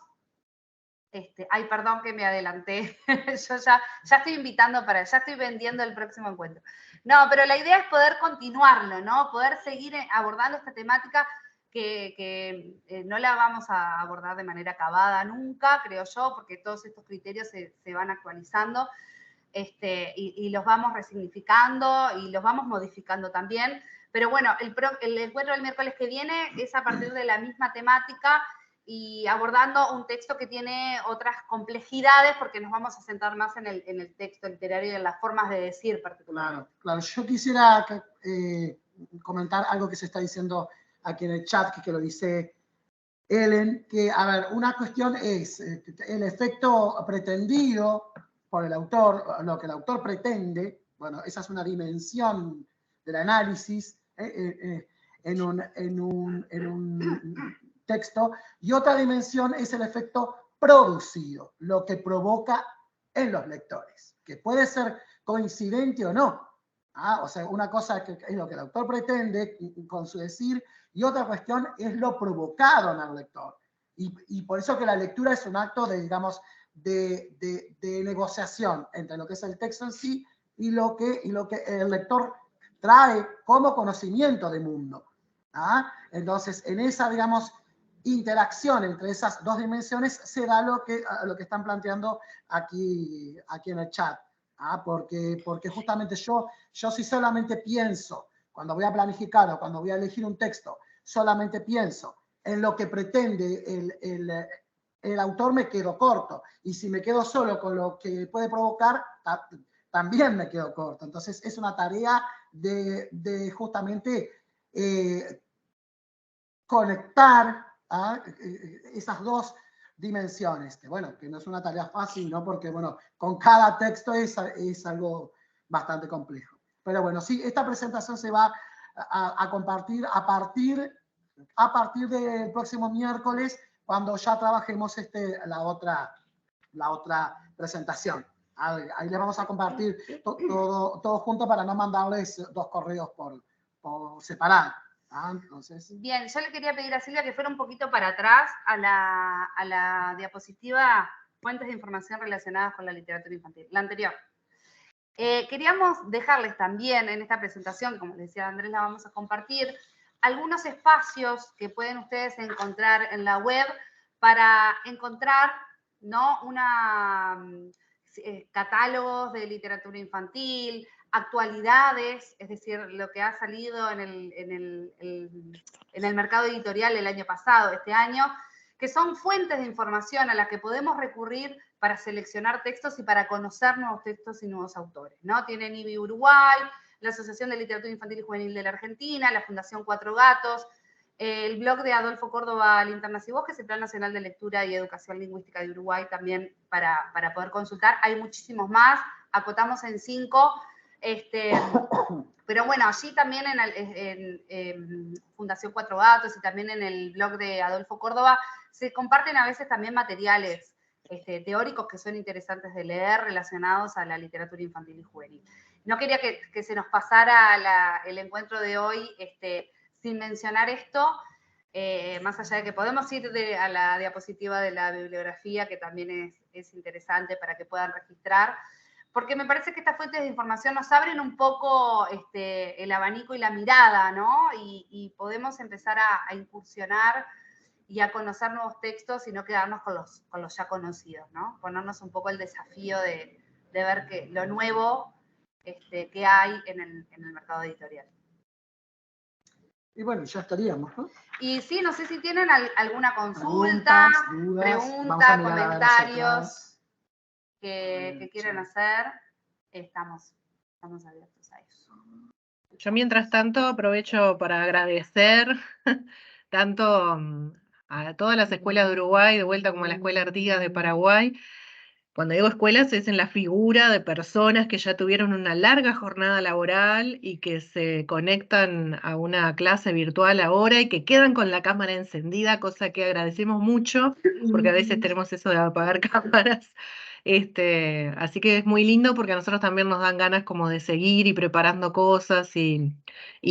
Ay, perdón que me adelanté. Yo ya estoy invitando ya estoy vendiendo el próximo encuentro. No, pero la idea es poder continuarlo, ¿no? Poder seguir abordando esta temática que no la vamos a abordar de manera acabada nunca, creo yo, porque todos estos criterios se van actualizando y los vamos resignificando y los vamos modificando también. Pero bueno, el encuentro del miércoles que viene es a partir de la misma temática y abordando un texto que tiene otras complejidades, porque nos vamos a centrar más en el texto literario y en las formas de decir particularmente. Claro. Yo quisiera comentar algo que se está diciendo aquí en el chat, que lo dice Ellen, que, a ver, una cuestión es el efecto pretendido por el autor, lo que el autor pretende. Bueno, esa es una dimensión del análisis en un texto, y otra dimensión es el efecto producido, lo que provoca en los lectores, que puede ser coincidente o no, O sea, una cosa es lo que el autor pretende con su decir, y otra cuestión es lo provocado en el lector. Y por eso que la lectura es un acto de, digamos, de negociación entre lo que es el texto en sí y lo que el lector trae como conocimiento de mundo. Entonces, en esa, digamos, interacción entre esas dos dimensiones se da lo que están planteando aquí en el chat. Porque justamente yo si solamente pienso, cuando voy a planificar o cuando voy a elegir un texto, solamente pienso en lo que pretende el autor, me quedo corto. Y si me quedo solo con lo que puede provocar, también me quedo corto. Entonces es una tarea de justamente conectar esas dos dimensiones, que bueno, que no es una tarea fácil, ¿no? Porque bueno, con cada texto es algo bastante complejo. Pero bueno, sí, esta presentación se va a compartir a partir del próximo miércoles, cuando ya trabajemos la otra presentación. Ahí les vamos a compartir todo junto para no mandarles dos correos por separado. Entonces. Bien, yo le quería pedir a Silvia que fuera un poquito para atrás a la diapositiva fuentes de información relacionadas con la literatura infantil, la anterior. Queríamos dejarles también en esta presentación, como les decía Andrés, la vamos a compartir, algunos espacios que pueden ustedes encontrar en la web para encontrar, ¿no?, catálogos de literatura infantil, actualidades, es decir, lo que ha salido en el mercado editorial el año pasado, este año, que son fuentes de información a las que podemos recurrir para seleccionar textos y para conocer nuevos textos y nuevos autores, ¿no? Tienen IBI Uruguay, la Asociación de Literatura Infantil y Juvenil de la Argentina, la Fundación Cuatro Gatos, el blog de Adolfo Córdoba, Linternas y Bosques, el Plan Nacional de Lectura y Educación Lingüística de Uruguay también para poder consultar. Hay muchísimos más, acotamos en 5, pero bueno, allí también en Fundación Cuatro Gatos y también en el blog de Adolfo Córdoba se comparten a veces también materiales teóricos que son interesantes de leer relacionados a la literatura infantil y juvenil. No quería que se nos pasara el encuentro de hoy sin mencionar esto, más allá de que podemos ir a la diapositiva de la bibliografía, que también es interesante para que puedan registrar, porque me parece que estas fuentes de información nos abren un poco el abanico y la mirada, ¿no? Y podemos empezar a incursionar y a conocer nuevos textos y no quedarnos con los ya conocidos, ¿no? Ponernos un poco el desafío de ver lo nuevo que hay en el mercado editorial. Y bueno, ya estaríamos, ¿no? Y sí, no sé si tienen alguna consulta, pregunta, comentarios que quieran hacer. Estamos abiertos a eso. Yo mientras tanto aprovecho para agradecer tanto a todas las escuelas de Uruguay, de vuelta como a la Escuela Artigas de Paraguay. Cuando digo escuelas es en la figura de personas que ya tuvieron una larga jornada laboral y que se conectan a una clase virtual ahora y que quedan con la cámara encendida, cosa que agradecemos mucho, porque a veces tenemos eso de apagar cámaras. Así que es muy lindo porque a nosotros también nos dan ganas como de seguir y preparando cosas y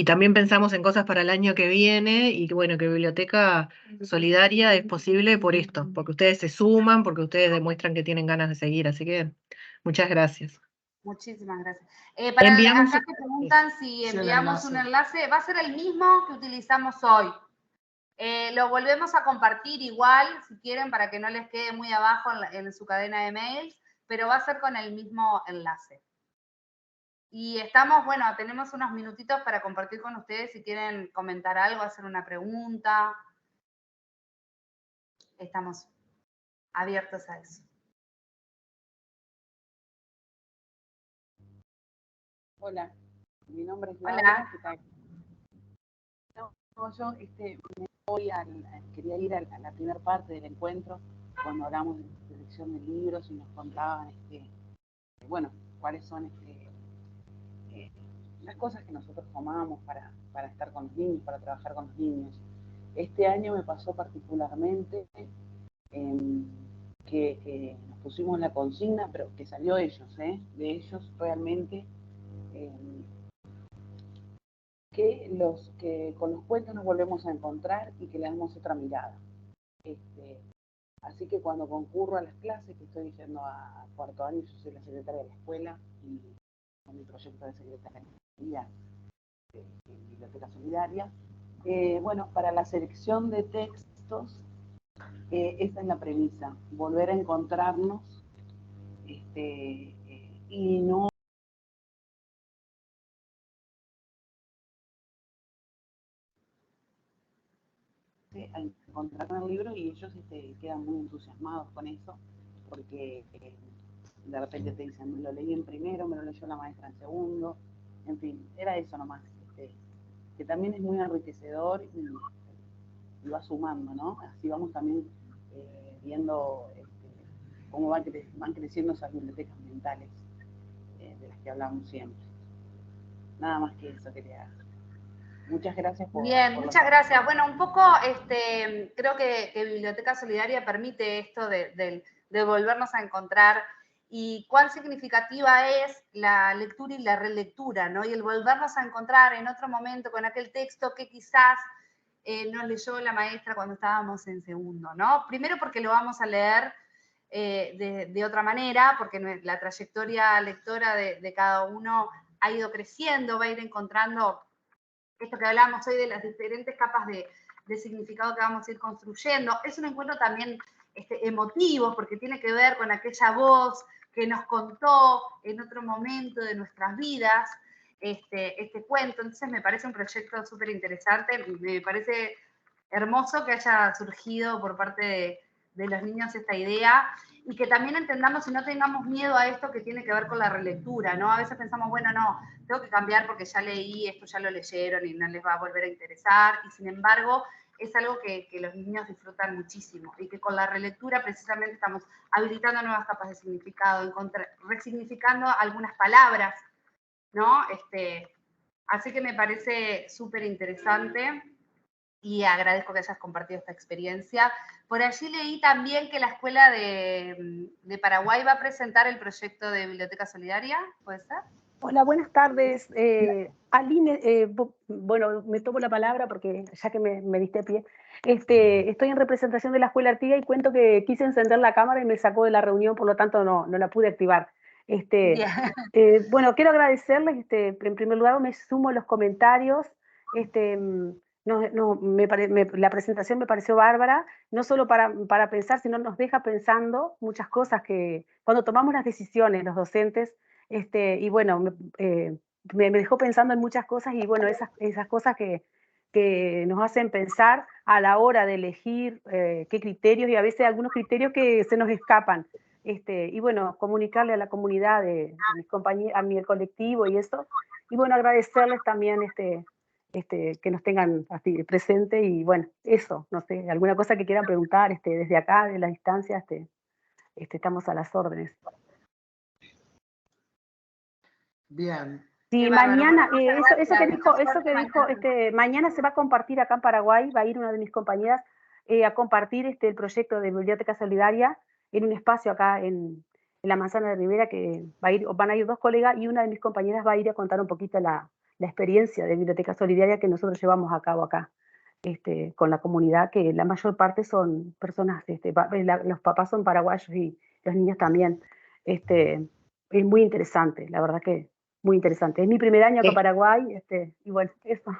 también pensamos en cosas para el año que viene y bueno, que Biblioteca Solidaria es posible por esto, porque ustedes se suman, porque ustedes demuestran que tienen ganas de seguir, así que muchas gracias. Muchísimas gracias. Para enviamos, acá te preguntan si enviamos un enlace, va a ser el mismo que utilizamos hoy. Lo volvemos a compartir igual, si quieren, para que no les quede muy abajo en su cadena de mails, pero va a ser con el mismo enlace. Y bueno, tenemos unos minutitos para compartir con ustedes si quieren comentar algo, hacer una pregunta. Estamos abiertos a eso. Hola, mi nombre es Laura. Hola. No, yo quería ir a la primera parte del encuentro, cuando hablamos de selección de libros y nos contaban, bueno, cuáles son las cosas que nosotros tomamos para estar con los niños, para trabajar con los niños. Este año me pasó particularmente que nos pusimos la consigna, pero que salió de ellos realmente, que con los cuentos nos volvemos a encontrar y que le damos otra mirada. Así que cuando concurro a las clases, que estoy yendo a cuarto año, yo soy la secretaria de la escuela y con mi proyecto de secretaría de Biblioteca Solidaria, bueno, para la selección de textos, esa es la premisa, volver a encontrarnos y no a encontrar el libro, y ellos quedan muy entusiasmados con eso, porque de repente te dicen, me lo leí en primero, me lo leyó la maestra en segundo, en fin, era eso nomás, que también es muy enriquecedor y va sumando, ¿no? Así vamos también viendo cómo van creciendo esas bibliotecas mentales de las que hablamos siempre. Nada más que eso quería. Muchas gracias por... Bien, por muchas gracias. Bueno, un poco creo que Biblioteca Solidaria permite esto de volvernos a encontrar y cuán significativa es la lectura y la relectura, ¿no? Y el volvernos a encontrar en otro momento con aquel texto que quizás nos leyó la maestra cuando estábamos en segundo, ¿no? Primero porque lo vamos a leer de otra manera, porque la trayectoria lectora de cada uno ha ido creciendo, va a ir encontrando esto que hablábamos hoy de las diferentes capas de significado que vamos a ir construyendo. Es un encuentro también emotivo, porque tiene que ver con aquella voz que nos contó en otro momento de nuestras vidas este cuento. Entonces me parece un proyecto súper interesante, me parece hermoso que haya surgido por parte de los niños esta idea, y que también entendamos y no tengamos miedo a esto que tiene que ver con la relectura, ¿no? A veces pensamos, bueno, no, tengo que cambiar porque ya leí, esto ya lo leyeron y no les va a volver a interesar, y sin embargo es algo que los niños disfrutan muchísimo, y que con la relectura precisamente estamos habilitando nuevas capas de significado, resignificando algunas palabras, ¿no? Así que me parece súper interesante y agradezco que hayas compartido esta experiencia. Por allí leí también que la Escuela de Paraguay va a presentar el proyecto de Biblioteca Solidaria, ¿puede ser? Hola, buenas tardes. Aline, bueno, me tomo la palabra porque ya que me diste pie. Estoy en representación de la Escuela Artigas y cuento que quise encender la cámara y me sacó de la reunión, por lo tanto no la pude activar. Bueno, quiero agradecerles, en primer lugar me sumo a los comentarios. La presentación me pareció bárbara, no solo para pensar, sino nos deja pensando muchas cosas que cuando tomamos las decisiones, los docentes, y bueno, me dejó pensando en muchas cosas, y bueno, esas cosas que nos hacen pensar a la hora de elegir qué criterios, y a veces algunos criterios que se nos escapan. Y bueno, comunicarle a la comunidad a mis compañeros, a mi colectivo y eso, y bueno, agradecerles también que nos tengan así presente, y bueno, eso, no sé, alguna cosa que quieran preguntar desde acá, de la distancia, estamos a las órdenes. Bien. Sí, mañana, eso que dijo, mañana se va a compartir acá en Paraguay, va a ir una de mis compañeras a compartir el proyecto de Biblioteca Solidaria en un espacio acá en la Manzana de Rivera, que van a ir dos colegas, y una de mis compañeras va a ir a contar un poquito la experiencia de Biblioteca Solidaria que nosotros llevamos a cabo acá, con la comunidad, que la mayor parte son personas, los papás son paraguayos y los niños también. Es muy interesante, la verdad que muy interesante. Es mi primer año acá en Paraguay, y bueno, eso.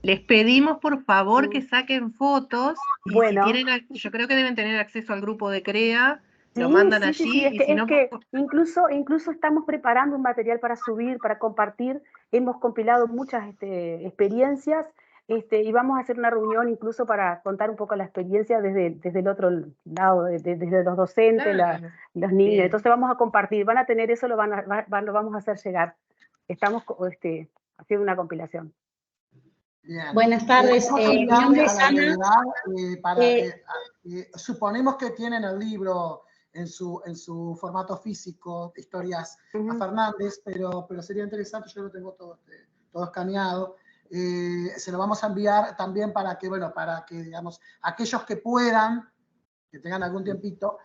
Les pedimos por favor que saquen fotos, y bueno, si tienen, yo creo que deben tener acceso al grupo de CREA, lo mandan allí. Sí, es que incluso estamos preparando un material para subir, para compartir. Hemos compilado muchas experiencias, y vamos a hacer una reunión incluso para contar un poco la experiencia desde el otro lado, desde los docentes, los niños. Bien. Entonces vamos a compartir, van a tener eso, lo vamos a hacer llegar. Estamos haciendo una compilación. Bien. Buenas tardes, mi nombre es Ana. Suponemos que tienen el libro en su formato físico, Historias a Fernández, pero sería interesante, yo lo tengo todo escaneado. Se lo vamos a enviar también para que, digamos, aquellos que puedan, que tengan algún tiempito,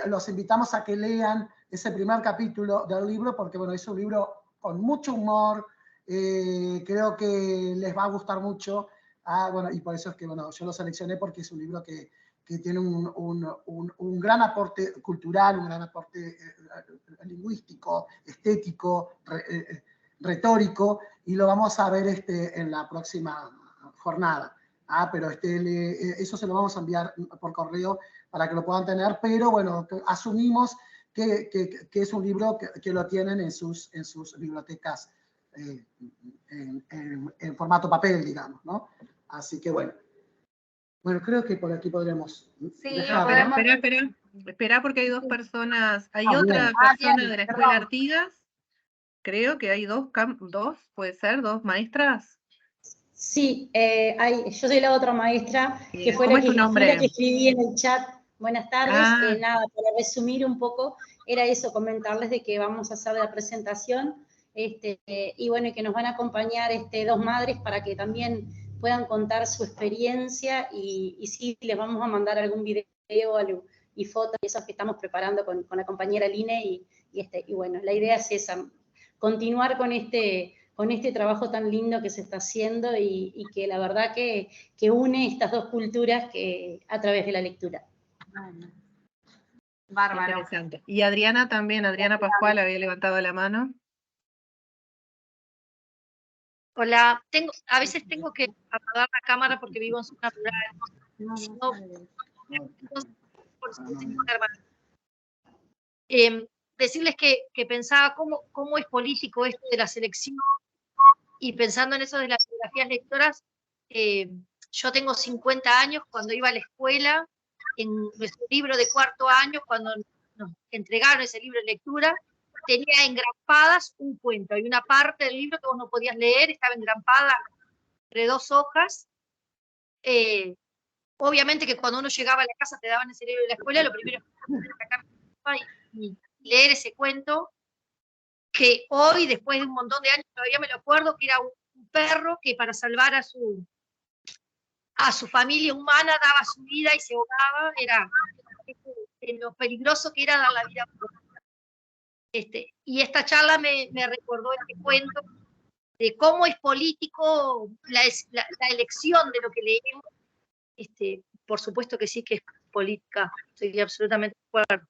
los invitamos a que lean ese primer capítulo del libro, porque bueno, es un libro con mucho humor, Creo que les va a gustar mucho. Bueno, y por eso es que bueno, yo lo seleccioné porque es un libro que tiene un gran aporte cultural, un gran aporte lingüístico, estético, retórico, y lo vamos a ver en la próxima jornada. Pero eso se lo vamos a enviar por correo para que lo puedan tener, pero bueno, asumimos que es un libro que lo tienen en sus bibliotecas en formato papel, digamos, ¿no? Así que bueno. Bueno, creo que por aquí podremos dejarlo. Espera, porque hay dos personas, hay Bien. otra persona bien, de la perdón. Escuela Artigas, creo que hay dos, puede ser, dos maestras. Sí, yo soy la otra maestra, que fue ¿Cómo la es tu que, nombre? fui la que escribí en el chat. Buenas tardes. Ah. Nada, para resumir un poco, era eso, comentarles de que vamos a hacer la presentación, y bueno, que nos van a acompañar dos madres para que también puedan contar su experiencia, y sí, les vamos a mandar algún video y fotos, y esos que estamos preparando con la compañera Line, y bueno, la idea es esa, continuar con este trabajo tan lindo que se está haciendo, y que la verdad que une estas dos culturas a través de la lectura. Bárbaro. Interesante. Y Adriana también, Adriana Pascual había levantado la mano. Hola, a veces tengo que apagar la cámara porque vivo en zona rural. Decirles que pensaba cómo es político esto de la selección, y pensando en eso de las biografías lectoras, yo tengo 50 años. Cuando iba a la escuela, en nuestro libro de cuarto año, cuando nos entregaron ese libro de lectura, tenía engrampadas un cuento, y una parte del libro que vos no podías leer estaba engrampada entre dos hojas. Obviamente que cuando uno llegaba a la casa te daban ese libro de la escuela, lo primero que era sacar y leer ese cuento, que hoy, después de un montón de años, todavía me lo acuerdo, que era un perro que para salvar a su familia humana daba su vida y se ahogaba. Era lo peligroso que era dar la vida por otro. Y esta charla me recordó este cuento de cómo es político la elección de lo que leemos. Por supuesto que sí que es política, estoy absolutamente de acuerdo.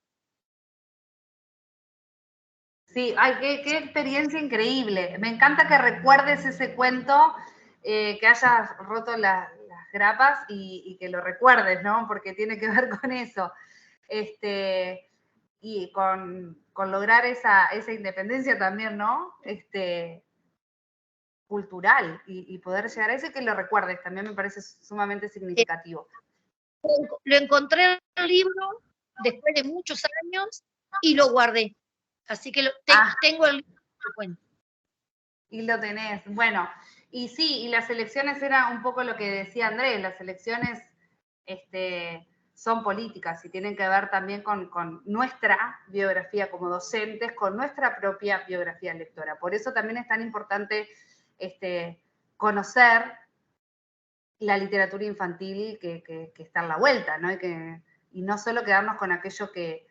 Sí, ay, qué experiencia increíble. Me encanta que recuerdes ese cuento, que hayas roto las grapas y que lo recuerdes, ¿no? Porque tiene que ver con eso. Y con lograr esa independencia también, ¿no? Cultural, y poder llegar a eso y que lo recuerdes, también me parece sumamente significativo. Lo encontré en el libro después de muchos años y lo guardé. Así que tengo el libro. Y lo tenés. Bueno, y sí, y las elecciones era un poco lo que decía Andrés, las elecciones son políticas y tienen que ver también con nuestra biografía como docentes, con nuestra propia biografía lectora. Por eso también es tan importante conocer la literatura infantil que está en la vuelta, ¿no? Y no solo quedarnos con aquello que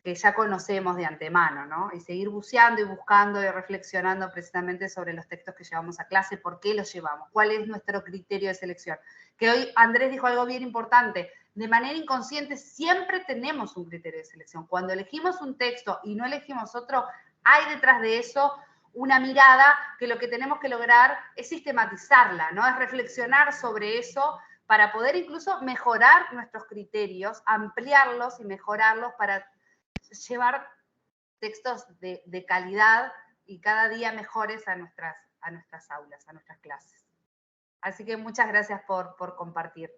ya conocemos de antemano, ¿no? Y seguir buceando y buscando y reflexionando precisamente sobre los textos que llevamos a clase, por qué los llevamos, cuál es nuestro criterio de selección. Que hoy Andrés dijo algo bien importante, de manera inconsciente siempre tenemos un criterio de selección. Cuando elegimos un texto y no elegimos otro, hay detrás de eso una mirada que lo que tenemos que lograr es sistematizarla, ¿no? Es reflexionar sobre eso para poder incluso mejorar nuestros criterios, ampliarlos y mejorarlos para llevar textos de calidad y cada día mejores a nuestras aulas, a nuestras clases. Así que muchas gracias por compartir.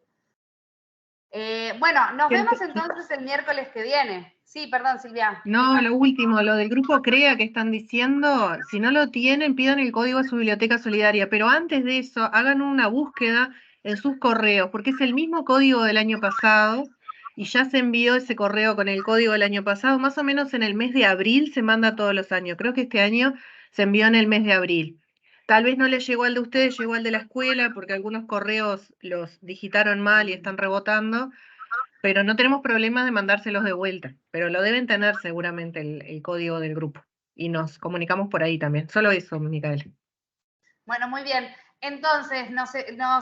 Bueno, nos vemos entonces el miércoles que viene. Sí, perdón, Silvia. No, lo último, lo del grupo CREA que están diciendo, si no lo tienen, pidan el código a su biblioteca solidaria, pero antes de eso, hagan una búsqueda en sus correos, porque es el mismo código del año pasado, y ya se envió ese correo con el código del año pasado, más o menos en el mes de abril se manda todos los años, creo que este año se envió en el mes de abril. Tal vez no les llegó al de ustedes, llegó al de la escuela, porque algunos correos los digitaron mal y están rebotando, pero no tenemos problemas de mandárselos de vuelta, pero lo deben tener seguramente el código del grupo, y nos comunicamos por ahí también. Solo eso, Micaela. Bueno, muy bien. Entonces, nos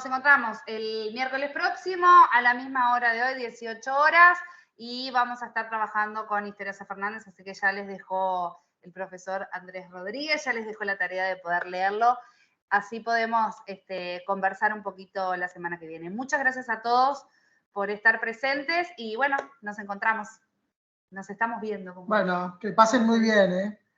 encontramos el miércoles próximo a la misma hora de hoy, 18 horas, y vamos a estar trabajando con Histeria Fernández, así que ya les dejó el profesor Andrés Rodríguez, ya les dejó la tarea de poder leerlo, así podemos conversar un poquito la semana que viene. Muchas gracias a todos por estar presentes y bueno, nos encontramos, nos estamos viendo. Bueno, que pasen muy bien, ¿eh?